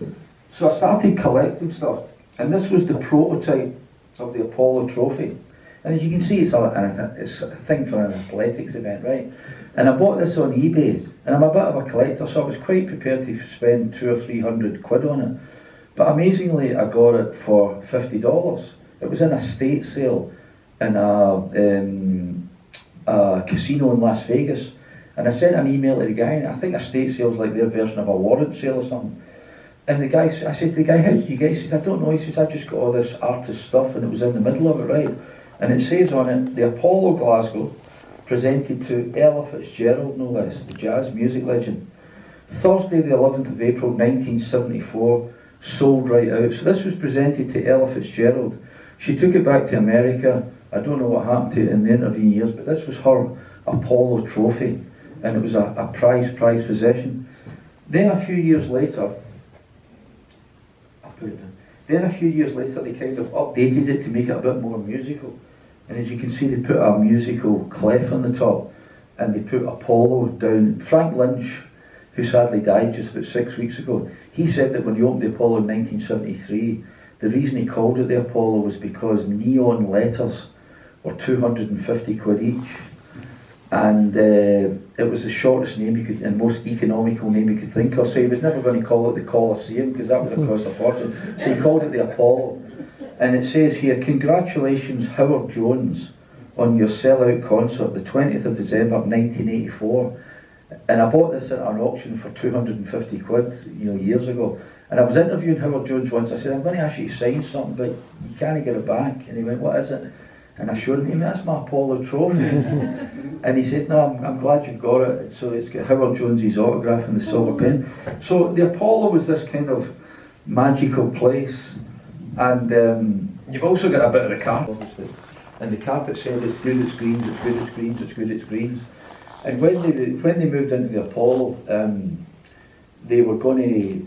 right? So I started collecting stuff, and this was the prototype of the Apollo trophy. And as you can see, it's a thing for an athletics event, right? And I bought this on eBay, and I'm a bit of a collector, so I was quite prepared to spend 200 or 300 quid on it. But amazingly, I got it for $50. It was in a state sale in a casino in Las Vegas. And I sent an email to the guy, and I think a state sale is like their version of a warrant sale or something. And the guy, I said to the guy, how did you get it? He says, I don't know. He says, I just got all this artist stuff, and it was in the middle of it, right? And it says on it, the Apollo Glasgow, presented to Ella Fitzgerald, no less, the jazz music legend. Thursday the 11th of April 1974, sold right out. So this was presented to Ella Fitzgerald. She took it back to America. I don't know what happened to it in the intervening years, but this was her Apollo trophy, and it was a prized possession. Then a few years later, they kind of updated it to make it a bit more musical. And as you can see, they put a musical clef on the top, and they put Apollo down. Frank Lynch, who sadly died just about 6 weeks ago, he said that when he opened the Apollo in 1973, the reason he called it the Apollo was because neon letters were 250 quid each. And it was the shortest name you could, and most economical name you could think of. So he was never going to call it the Colosseum, because that would have cost a fortune. So he called it the Apollo. And it says here, congratulations Howard Jones on your sellout concert, the 20th of December 1984. And I bought this at an auction for 250 quid, years ago. And I was interviewing Howard Jones once. I said, I'm going to ask you to sign something, but you can't get it back. And he went, what is it? And I showed him, that's my Apollo trophy. And he says, no, I'm glad you've got it. So it's got Howard Jones's autograph and the silver pen. So the Apollo was this kind of magical place. And you've also got a bit of the carpet. Obviously. And the carpet said it's good, it's greens, it's good, it's greens, it's good, it's greens. And when they moved into the Apollo, they were going to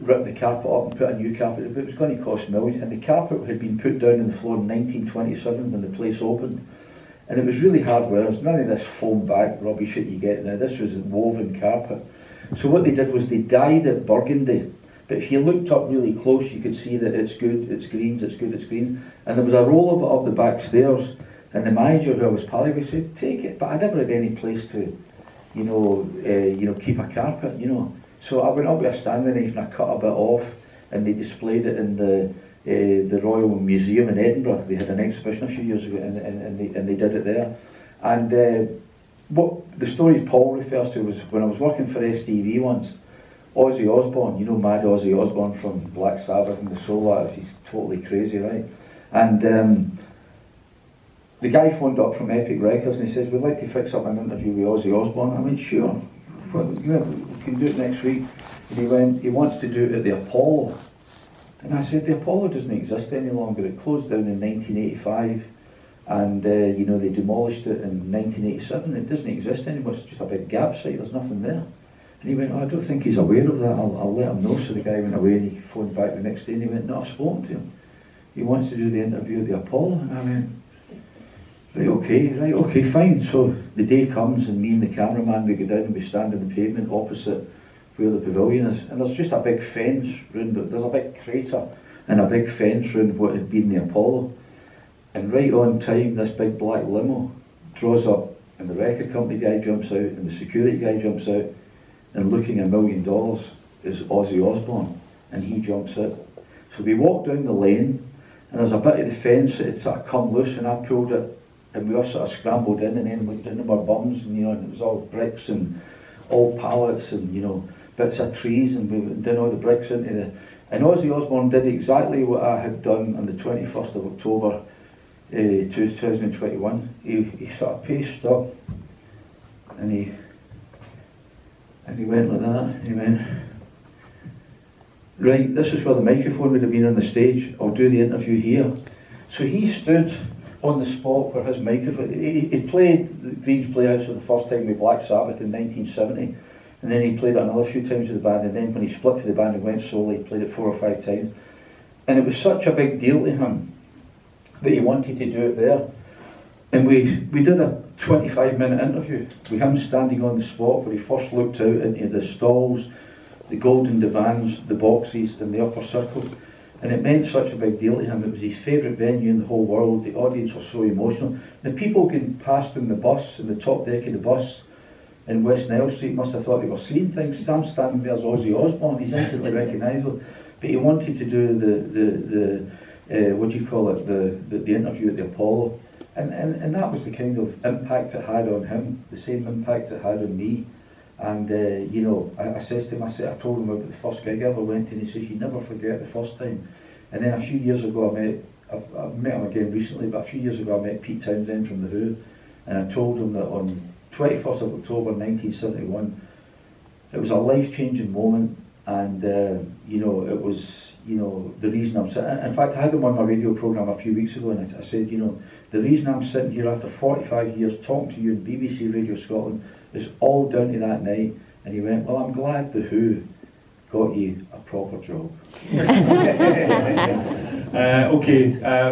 rip the carpet up and put a new carpet, but it was going to cost millions. And the carpet had been put down on the floor in 1927 when the place opened. And it was really hard wear. It was none of this foam back rubbish that you get now. This was woven carpet. So what they did was they dyed it burgundy. But if you looked up really close, you could see that it's good, it's greens, it's good, it's greens. And there was a roll of it up the back stairs. And the manager who I was pally with said, take it. But I never had any place to, keep a carpet, So I went up with a Stanley knife and I cut a bit off, and they displayed it in the Royal Museum in Edinburgh. They had an exhibition a few years ago, and they did it there. And what the story Paul refers to was when I was working for STV once, Ozzy Osbourne, mad Ozzy Osbourne from Black Sabbath and the Soul Artists, he's totally crazy, right? And the guy phoned up from Epic Records and he says, we'd like to fix up an interview with Ozzy Osbourne. I went, sure. We can do it next week. And he went, he wants to do it at the Apollo. And I said, the Apollo doesn't exist any longer. It closed down in 1985, and they demolished it in 1987. It doesn't exist anymore. It's just a big gap site. There's nothing there. And he went, I don't think he's aware of that. I'll let him know. So the guy went away and he phoned back the next day and he went, no, I've spoken to him. he wants to do the interview at the Apollo. And I went, right, okay, fine. So the day comes and me and the cameraman, we go down and we stand on the pavement opposite where the pavilion is. And there's just a big fence round, there's a big crater and a big fence round what had been the Apollo. And right on time, this big black limo draws up and the record company guy jumps out and the security guy jumps out, and looking $1 million is Ozzy Osbourne, and he jumps out. So we walk down the lane and there's a bit of the fence that had sort of come loose, and I pulled it and we all sort of scrambled in and then looked into our bums, and and it was all bricks and all pallets and bits of trees, and we went down all the bricks into the... And Ozzy Osbourne did exactly what I had done on the 21st of October 2021. He sort of paced up and he went like that. He went, right, this is where the microphone would have been on the stage. I'll do the interview here. So he stood on the spot where his microphone... He played the Green's Playhouse for the first time with Black Sabbath in 1970, and then he played it another few times with the band, and then when he split to the band and went solo, he played it 4 or 5 times. And it was such a big deal to him that he wanted to do it there. And we did a 25-minute interview with him standing on the spot where he first looked out into the stalls, the golden divans, the boxes and the upper circle. And it meant such a big deal to him. It was his favourite venue in the whole world. The audience was so emotional. The people getting past in the bus, in the top deck of the bus in West Nile Street, must have thought they were seeing things. I'm standing there as Ozzy Osbourne. He's instantly recognisable. But he wanted to do the interview at the Apollo. And that was the kind of impact it had on him, the same impact it had on me. And I says to him, I told him about the first gig I ever went to, and he says, you never forget the first time. And then a few years ago I've met him again recently, but a few years ago I met Pete Townsend from The Who, and I told him that on 21st of October 1971, it was a life-changing moment, and it was the reason I'm sitting. In fact, I had him on my radio programme a few weeks ago, and I said, the reason I'm sitting here after 45 years talking to you in BBC Radio Scotland is all down to that night. And he went, well, I'm glad The Who got you a proper job.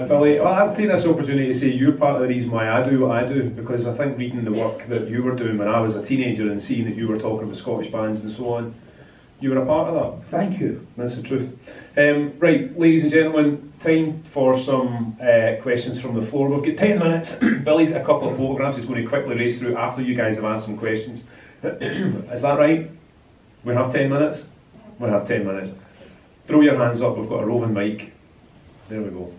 Billy, I'll take this opportunity to say you're part of the reason why I do what I do, because I think reading the work that you were doing when I was a teenager and seeing that you were talking about Scottish bands and so on, you were a part of that. Thank you. That's the truth. Right, ladies and gentlemen, time for some questions from the floor. We've got 10 minutes. Billy's got a couple of photographs he's going to quickly race through after you guys have asked some questions. Is that right? We have 10 minutes? We have 10 minutes. Throw your hands up, we've got a roving mic. There we go.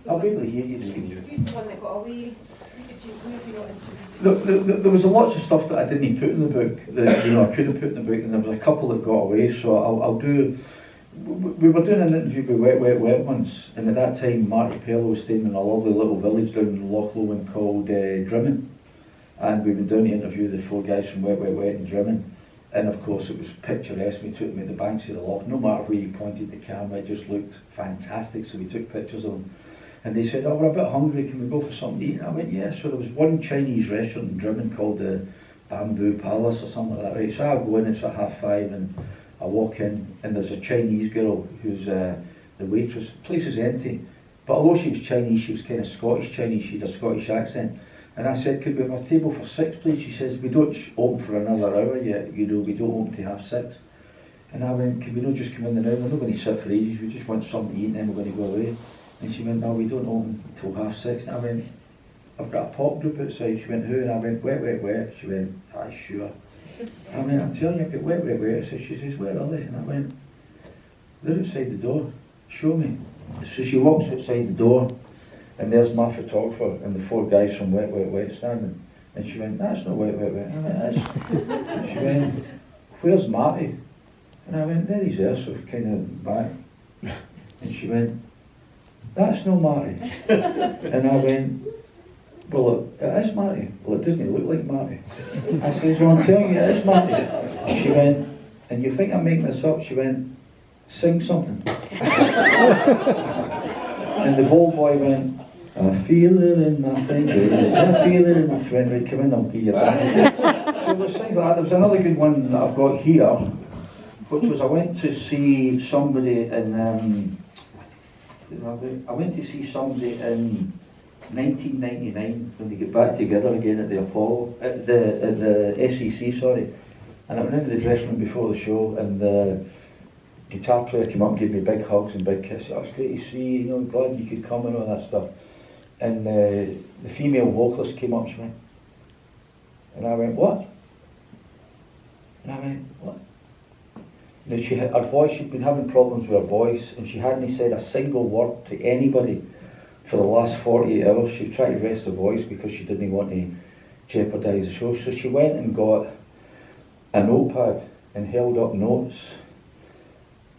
I'll be able to hear you. Who's the one that got away? Who have you not interviewed? Look, there was a lots of stuff that I didn't put in the book that I could have put in the book, and there was a couple that got away. So I'll do. We were doing an interview with Wet once, and at that time Marty Pello was staying in a lovely little village down in Loch Lomond called Drimmen, and we went down to interview the 4 guys from Wet in Drimmen. And of course it was picturesque. We took them at the banks of the loch. No matter where you pointed the camera, it just looked fantastic. So we took pictures of them. And they said, oh, we're a bit hungry, can we go for something to eat? And I went, yeah. So there was one Chinese restaurant in Drimmen called the Bamboo Palace or something like that, right? So I go in, it's at 5:30, and I walk in, and there's a Chinese girl who's the waitress. The place is empty. But although she was Chinese, she was kind of Scottish Chinese, she had a Scottish accent. And I said, could we have a table for 6, please? She says, we don't open for another hour yet, we don't open to 6:30. And I went, can we not just come in now? We're not going to sit for ages, we just want something to eat and then we're going to go away. And she went, no, we don't open until 6:30. And I went, I've got a pop group outside. She went, who? And I went, Wet. She went, aye, sure. I went, I'm telling you, I've got Wet. So she says, where are they? And I went, they're outside the door, show me. So she walks outside the door, and there's my photographer and the 4 guys from Wet standing. And she went, that's not Wet. And I went, that's... She went, where's Marty? And I went, there he's there, so kind of back. And she went, that's no Marty. And I went, well, it is Marty. Well, it doesn't look like Marty. I says, well, I'm telling you, it is Marty. She went, and you think I'm making this up? She went, sing something. And the ball boy went, I feel it in my fingers, I feel it in my friend. Right, come in, I'll give you that. So there's things like that. There was another good one that I've got here, which was I went to see somebody in I went to see somebody in 1999 when they get back together again at the Apollo, at the SEC, sorry. And I went into the dressing room before the show, and the guitar player came up and gave me big hugs and big kisses. Oh, it's great to see you, glad you could come and all that stuff. And the female vocalist came up, she went, and I went, what? And I went, what? Now she had her voice, she'd been having problems with her voice, and she hadn't said a single word to anybody for the last 48 hours. She tried to rest her voice because she didn't want to jeopardise the show. So she went and got a notepad and held up notes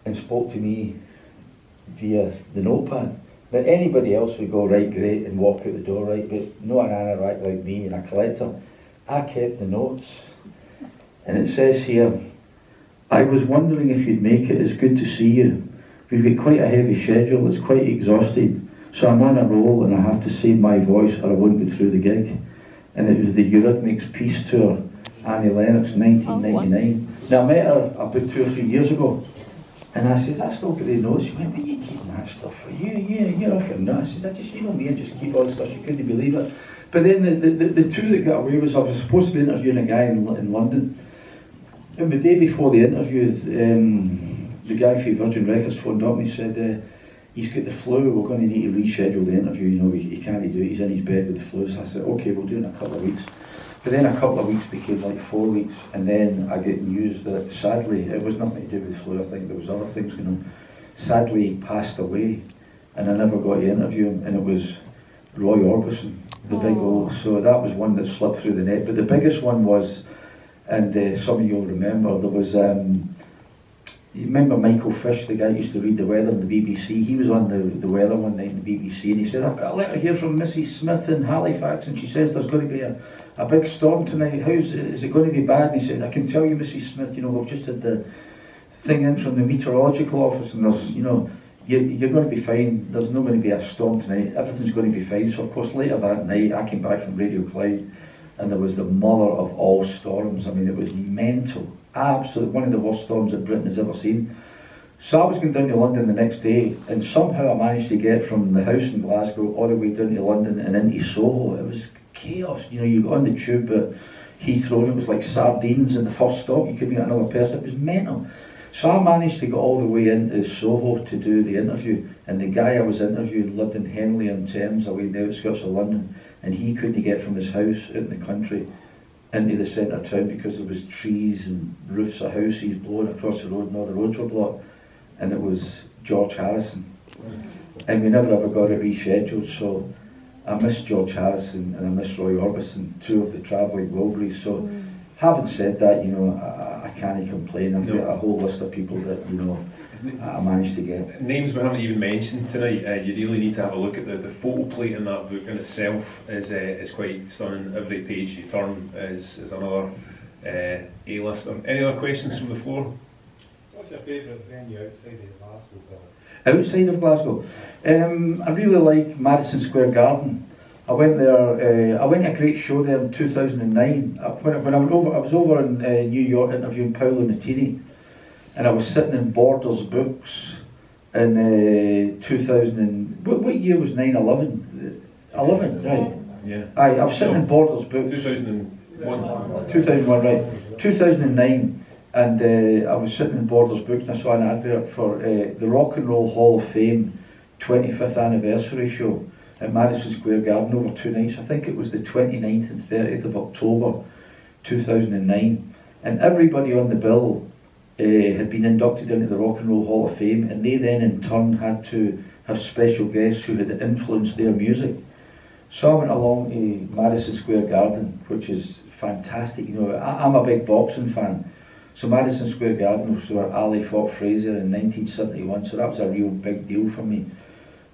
and spoke to me via the notepad. Now anybody else would go, right, great, and walk out the door, right, but not an anorak like me and a collector. I kept the notes. And it says here, I was wondering if you'd make it. It's good to see you. We've got quite a heavy schedule. It's quite exhausted. So I'm on a roll and I have to save my voice or I won't get through the gig. And it was the Eurythmics Peace Tour, Annie Lennox, 1999. Now I met her about 2 or 3 years ago. And I says, I still got the notes. She went, why are you keeping that stuff for you? Yeah, you're off your nuts. I says, I just, me, I just keep all the stuff. She couldn't believe it. But then the two that got away was I was supposed to be interviewing a guy in London. And the day before the interview, the guy from Virgin Records phoned up and he said, he's got the flu, we're going to need to reschedule the interview, he can't do it, he's in his bed with the flu. So I said, okay, we'll do it in a couple of weeks. But then a couple of weeks became like 4 weeks, and then I get news that sadly, it was nothing to do with the flu, I think there was other things going on. Sadly, he passed away, and I never got to interview him, and it was Roy Orbison, the big old, so that was one that slipped through the net. But the biggest one was, and some of you will remember, there was, you remember Michael Fish, the guy who used to read the weather on the BBC? He was on the weather one night in the BBC, and he said, I've got a letter here from Mrs. Smith in Halifax, and she says there's going to be a big storm tonight. Is it going to be bad? And he said, I can tell you, Mrs. Smith, we've just had the thing in from the meteorological office, and there's, you're going to be fine. There's not going to be a storm tonight. Everything's going to be fine. So of course later that night I came back from Radio Clyde, and there was the mother of all storms. I mean, it was mental. Absolutely one of the worst storms that Britain has ever seen. So I was going down to London the next day, and somehow I managed to get from the house in Glasgow all the way down to London and into Soho. It was chaos. You got on the tube at Heathrow and it was like sardines in the first stop. You couldn't get another person. It was mental. So I managed to get all the way into Soho to do the interview, and the guy I was interviewing lived in Henley-on-Thames, away in the outskirts of London, and he couldn't get from his house out in the country into the centre of town because there was trees and roofs of houses blowing across the road, and all the roads were blocked. And it was George Harrison, and we never ever got it rescheduled. So I miss George Harrison and I miss Roy Orbison, two of the travelling Wilburys. So having said that, I can't complain. I've got a whole list of people that I managed to get. Names we haven't even mentioned tonight. You really need to have a look at the photo plate in that book in itself. Is quite stunning. Every page you turn is another A-lister. Any other questions from the floor? What's your favourite venue outside of Glasgow, Bill? Outside of Glasgow? I really like Madison Square Garden. I went there, I went to a great show there in 2009. When I was over in New York interviewing Paolo Nutini, and I was sitting in Borders Books in 2000. What year was 9/11? 11, right? Yeah. I was sitting in Borders Books. 2001. 2001, right. 2009. And I was sitting in Borders Books and I saw an advert for the Rock and Roll Hall of Fame 25th anniversary show at Madison Square Garden over 2 nights. I think it was the 29th and 30th of October 2009. And everybody on the bill had been inducted into the Rock and Roll Hall of Fame, and they then in turn had to have special guests who had influenced their music. So I went along to Madison Square Garden, which is fantastic. I'm a big boxing fan. So Madison Square Garden was where Ali fought Fraser in 1971, so that was a real big deal for me.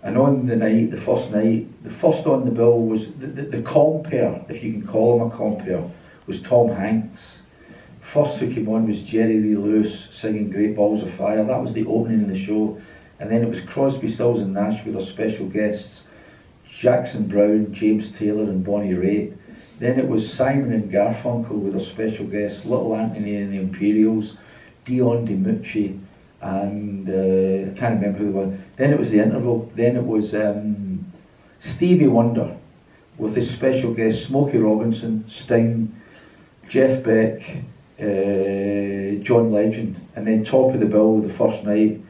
And on the night, the first on the bill was the compere, if you can call him a compere, was Tom Hanks. First who came on was Jerry Lee Lewis singing Great Balls of Fire. That was the opening of the show. And then it was Crosby, Stills and Nash with their special guests, Jackson Browne, James Taylor and Bonnie Raitt. Then it was Simon and Garfunkel with their special guests, Little Anthony and the Imperials, Dion DiMucci and I can't remember who they were. Then it was the interval. Then it was Stevie Wonder with his special guest Smokey Robinson, Sting, Jeff Beck, John Legend, and then top of the bill the first night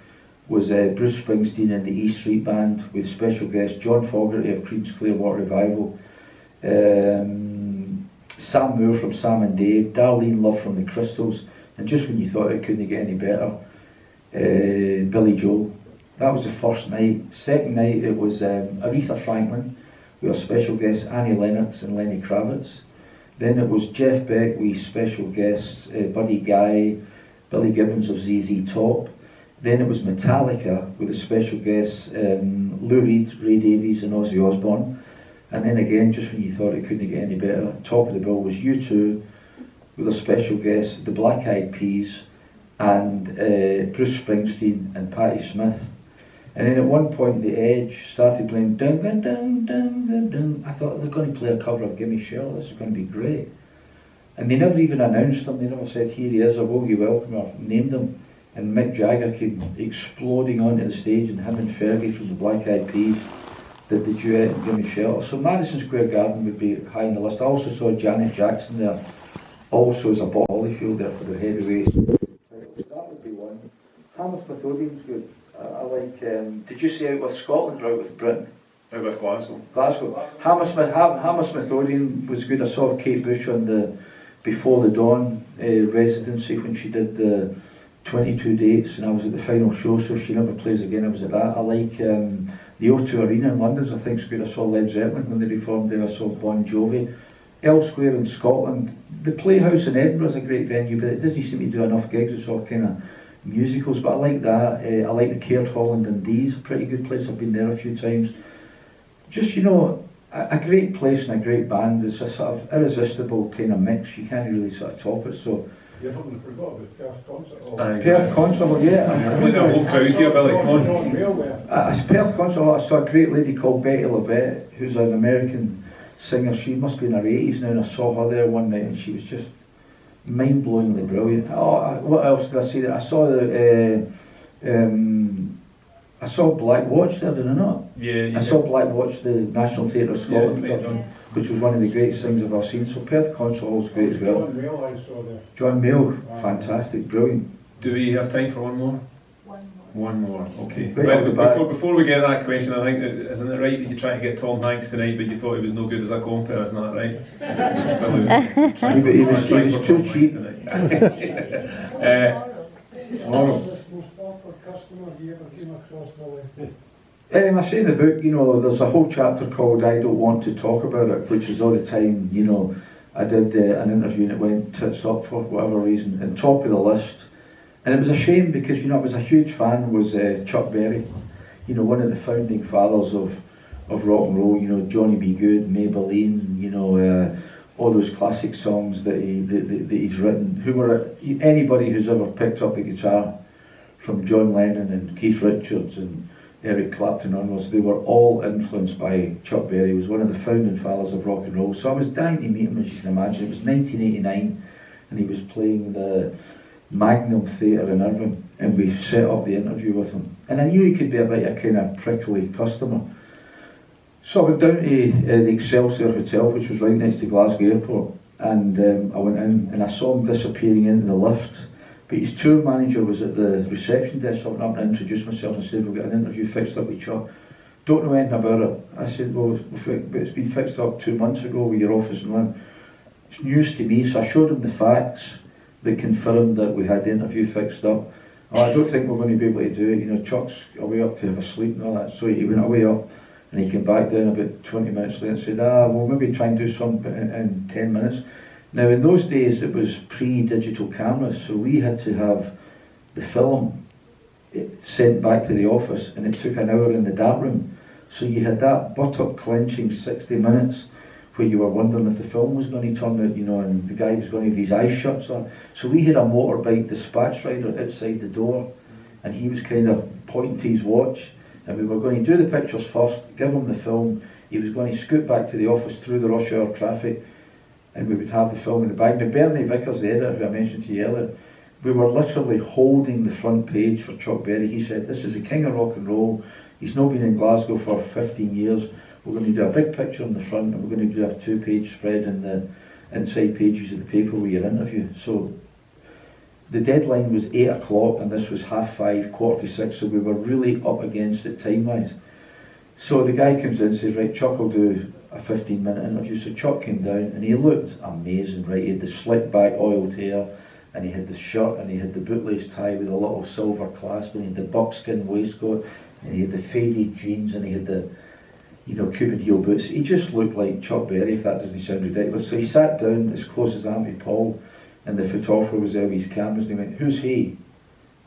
was Bruce Springsteen and the E Street Band with special guest John Fogerty of Creedence Clearwater Revival, Sam Moore from Sam and Dave, Darlene Love from the Crystals, and just when you thought it couldn't get any better, Billy Joel. That was the first night. Second night it was Aretha Franklin with our special guests Annie Lennox and Lenny Kravitz. Then it was Jeff Beck with special guests Buddy Guy, Billy Gibbons of ZZ Top. Then it was Metallica with the special guests Lou Reed, Ray Davies and Ozzy Osbourne. And then again, just when you thought it couldn't get any better, top of the bill was U2 with a special guest, the Black Eyed Peas, and Bruce Springsteen and Patti Smith. And then at one point the Edge started playing dun dun dun dun dun dun. I thought they're going to play a cover of Gimme Shelter, this is going to be great. And they never even announced him, they never said here he is or will you welcome or named him. And Mick Jagger came exploding onto the stage, and him and Fergie from the Black Eyed Peas did the duet and Gimme Shelter. So Madison Square Garden would be high on the list. I also saw Janet Jackson there, also as a Bob Holyfield there for the heavyweight. So that would be one. Hammersmith Odeon's good. I like, did you say out with Scotland or out with Britain? Out with Glasgow. Glasgow. Hammersmith Odeon was good. I saw Kate Bush on the Before the Dawn residency when she did the 22 dates, and I was at the final show, so if she never plays again I was at that. I like the O2 Arena in London, I think it's good. I saw Led Zeppelin when they reformed there, I saw Bon Jovi. Elsewhere in Scotland, the Playhouse in Edinburgh is a great venue, but it doesn't seem to do enough gigs. It's all kind of musicals, but I like that. I like the Caird Hall in Dundee, it's a pretty good place, I've been there a few times. Just, you know, a great place and a great band. It's a sort of irresistible kind of mix, you can't really sort of top it. So You haven't forgot about Perth Concert Hall. Perth Concert Hall, yeah. With the whole crowd here, Billy, come on. John Mayle there. At Perth Concert Hall, I saw a great lady called Betty Lavette, who's an American singer. She must be in her 80s now, and I saw her there one night, and she was just mind-blowingly brilliant. Oh, what else did I see there? I saw I saw Black Watch there, did I not? Yeah, I saw Black Watch, the National Theatre of Scotland, yeah. which was one of the greatest things I've ever seen. So Perth Concert Hall's great as well. John Mayle I saw there. John Mayle, fantastic, brilliant. Do we have time for one more? One more. One more, okay. Right, Well, I'll go back. before we get to that question, I think, isn't it right that you're trying to get Tom Hanks tonight, but you thought he was no good as a compere, isn't that right? He was too cheap. What's the most popular customer you ever came across, Billy? I say in the book, you know, there's a whole chapter called I Don't Want to Talk About It, which is all the time, you know, I did an interview and it went tits up for whatever reason, and top of the list. And it was a shame because, you know, I was a huge fan, was Chuck Berry, you know, one of the founding fathers of rock and roll, you know, Johnny B. Good, Maybelline, you know, all those classic songs that he's written. Anybody who's ever picked up the guitar, from John Lennon and Keith Richards and Eric Clapton onwards, they were all influenced by Chuck Berry. He was one of the founding fathers of rock and roll. So I was dying to meet him, as you can imagine. It was 1989 and he was playing the Magnum Theatre in Irvine, and we set up the interview with him. And I knew he could be a bit of a kind of prickly customer. So I went down to the Excelsior Hotel, which was right next to Glasgow Airport, and I went in and I saw him disappearing into the lift. But his tour manager was at the reception desk. So I went up and introduced myself and said, we've got an interview fixed up with Chuck. Don't know anything about it. I said, well, it's been fixed up 2 months ago with your office in London. It's news to me, so I showed him the facts that confirmed that we had the interview fixed up. Oh, I don't think we're going to be able to do it. You know, Chuck's away up to have a sleep and all that. So he went away up and he came back down about 20 minutes later and said, we'll maybe try and do something in 10 minutes. Now, in those days, it was pre-digital cameras, so we had to have the film sent back to the office, and it took an hour in the dark room. So you had that buttock-clenching 60 minutes where you were wondering if the film was going to turn out, you know, and the guy was going to have his eyes shut. So we had a motorbike dispatch rider outside the door, and he was kind of pointing to his watch, and we were going to do the pictures first, give him the film. He was going to scoot back to the office through the rush hour traffic, and we would have the film in the bag. Now, Bernie Vickers, the editor who I mentioned to you earlier, we were literally holding the front page for Chuck Berry. He said, this is the king of rock and roll. He's not been in Glasgow for 15 years. We're going to do a big picture on the front, and we're going to do a 2-page spread in the inside pages of the paper with your interview. So the deadline was 8 o'clock, and this was 5:30, 5:45, so we were really up against it time-wise. So the guy comes in and says, right, Chuck will do a 15-minute interview. So Chuck came down, and he looked amazing, right? He had the slick back oiled hair, and he had the shirt, and he had the bootlace tie with a little silver clasp, and he had the buckskin waistcoat, and he had the faded jeans, and he had the, you know, Cuban heel boots. He just looked like Chuck Berry, if that doesn't sound ridiculous. So he sat down as close as I am to Paul, and the photographer was there with his cameras, and he went, who's he?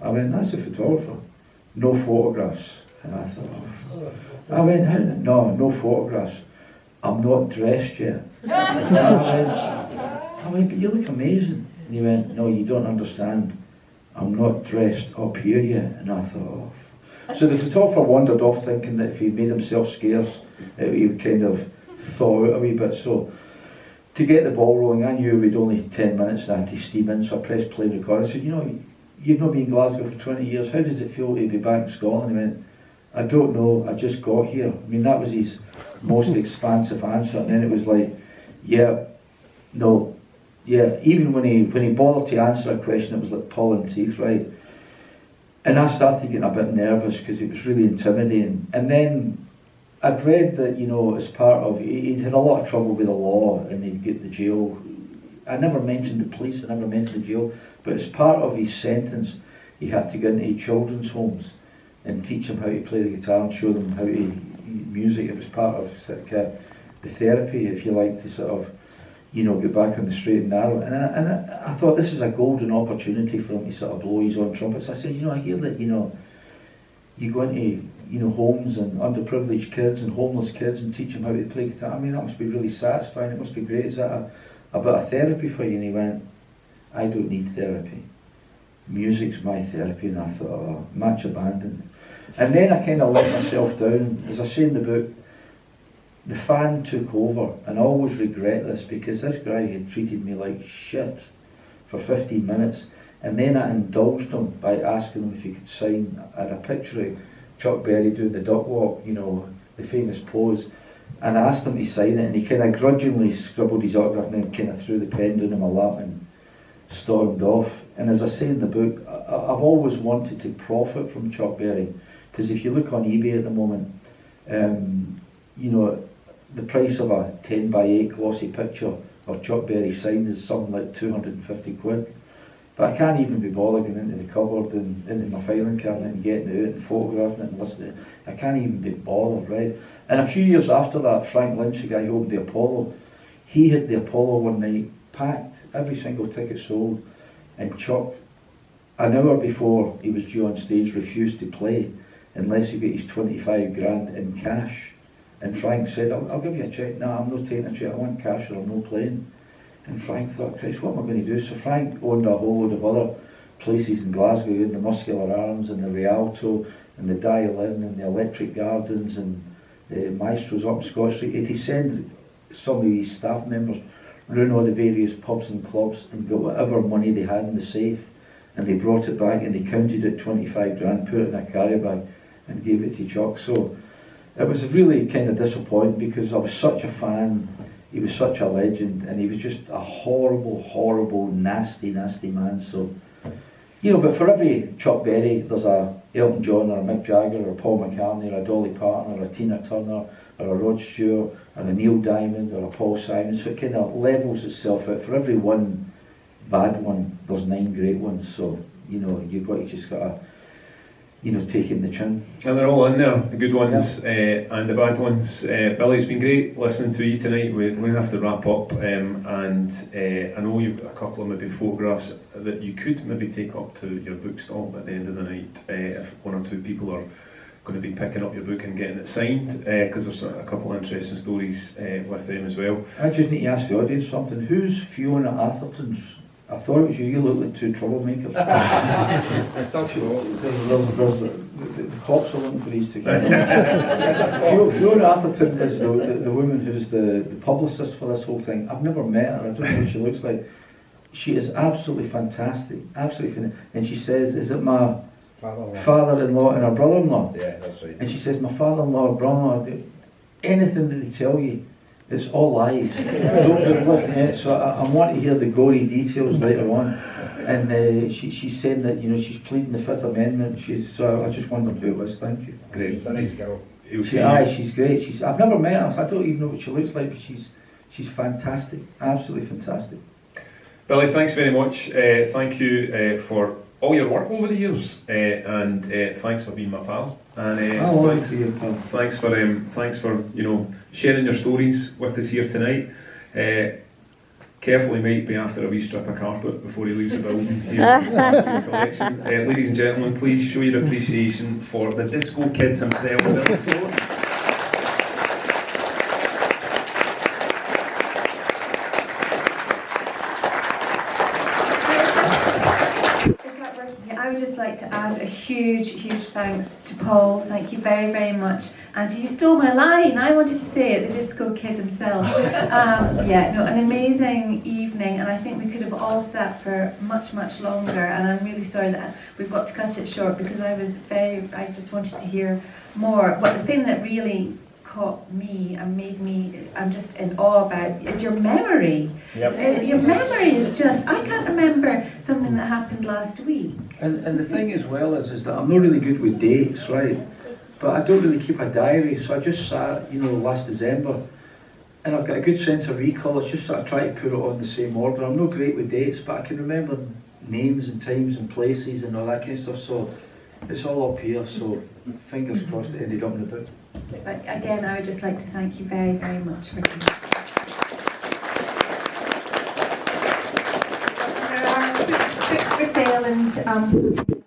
I went, that's the photographer. No photographs. And I thought, oh. I went, how? No photographs. I'm not dressed yet. I went, but you look amazing. And he went, no, you don't understand. I'm not dressed up here yet. And I thought, oh. So the photographer wandered off thinking that if he made himself scarce, he would kind of thaw out a wee bit. So to get the ball rolling, I knew we'd only 10 minutes and I had to steam in, so I pressed play and record. I said, you know, you've not been in Glasgow for 20 years, how does it feel to be back in Scotland? He went, I don't know, I just got here. I mean, that was his most expansive answer, and then it was like, yeah, no, yeah. Even when he bothered to answer a question, it was like pulling teeth, right? And I started getting a bit nervous because it was really intimidating. And then I'd read that, you know, as part of, he'd had a lot of trouble with the law and he'd get the jail. I never mentioned the police, I never mentioned the jail, but as part of his sentence, he had to go into children's homes and teach them how to play the guitar and show them how to music. It was part of the therapy, if you like, to sort of, you know, get back on the straight and narrow. And I thought this is a golden opportunity for him to sort of blow his own trumpets. I said, you know, I hear that, you know, you go into, you know, homes and underprivileged kids and homeless kids and teach them how to play guitar. I mean, that must be really satisfying. It must be great. Is that a bit of therapy for you? And he went, I don't need therapy. Music's my therapy. And I thought, oh, match abandoned. And then I kind of let myself down. As I say in the book, the fan took over, and I always regret this because this guy had treated me like shit for 15 minutes, and then I indulged him by asking him if he could sign. I had a picture of Chuck Berry doing the duck walk, you know, the famous pose, and I asked him to sign it, and he kind of grudgingly scribbled his autograph and then kind of threw the pen down in my lap and stormed off. And as I say in the book, I've always wanted to profit from Chuck Berry, because if you look on eBay at the moment, you know, the price of a 10x8 glossy picture of Chuck Berry signed is something like 250 quid. But I can't even be bothered going into the cupboard and into my filing cabinet and getting it out and photographing it and listening to it. I can't even be bothered, right? And a few years after that, Frank Lynch, the guy who opened the Apollo, he had the Apollo one night, packed, every single ticket sold, and Chuck, an hour before he was due on stage, refused to play unless he got his 25 grand in cash. And Frank said, I'll give you a cheque. No, I'm not taking a cheque, I want cash or I'm not playing. And Frank thought, Christ, what am I going to do? So Frank owned a whole load of other places in Glasgow. He had the Muscular Arms and the Rialto and the Dial Inn and the Electric Gardens and the Maestro's up in Scott Street. He'd send some of his staff members round all the various pubs and clubs and got whatever money they had in the safe, and they brought it back and they counted it 25 grand, put it in a carry bag and gave it to Chuck. So it was really kind of disappointing because I was such a fan, he was such a legend, and he was just a horrible, horrible, nasty, nasty man. So, you know, but for every Chuck Berry, there's a Elton John or a Mick Jagger or a Paul McCartney or a Dolly Parton or a Tina Turner or a Rod Stewart or a Neil Diamond or a Paul Simon. So it kind of levels itself out. For every one bad one, there's 9 great ones. So, you know, you've got to just got to, you know, take in the chin. And they're all in there, the good ones, yeah. And the bad ones. Billy, it's been great listening to you tonight. We're going to have to wrap up, and I know you've got a couple of maybe photographs that you could maybe take up to your bookstall at the end of the night, if 1 or 2 people are going to be picking up your book and getting it signed, because there's a couple of interesting stories with them as well. I just need to ask the audience something. Who's Fiona Atherton's? I thought it was you. You look like 2 troublemakers. It's actually the cops are looking for these 2 guys. Fiona Atherton is the woman who's the publicist for this whole thing. I've never met her. I don't know what she looks like. She is absolutely fantastic, absolutely fantastic. And she says, is it my Father-in-law. father-in-law and her brother-in-law? Yeah, that's right. And she says, my father-in-law or brother-in-law, anything that they tell you, it's all lies. Don't believe it. So I want to hear the gory details later on. And she's saying that, you know, she's pleading the Fifth Amendment. So I just wondered who it was. Thank you. Great. She's a nice girl. She's great. I've never met her, so I don't even know what she looks like, but she's fantastic, absolutely fantastic. Billy, thanks very much. Thank you for all your work over the years, and thanks for being my pal. And thanks for sharing your stories with us here tonight. Carefully might be after a wee strip of carpet before he leaves the building here. His collection. Ladies and gentlemen, please show your appreciation for the disco kid himself, Billy Sloan. I would just like to add a huge thanks to Paul. Thank you very, very much. And you stole my line. I wanted to say it, the disco kid himself. An amazing evening, and I think we could have all sat for much longer. And I'm really sorry that we've got to cut it short because I just wanted to hear more. But the thing that really caught me and I'm just in awe about is your memory. Yep. Your memory is just, I can't remember something that happened last week. And the thing as well is that I'm not really good with dates, right? But I don't really keep a diary, so I just sat, last December, and I've got a good sense of recall. It's just that I try to put it on the same order. I'm not great with dates, but I can remember names and times and places and all that kind of stuff, so it's all up here, so fingers crossed it ended up in the book. But again, I would just like to thank you very, very much for coming. There are books for sale and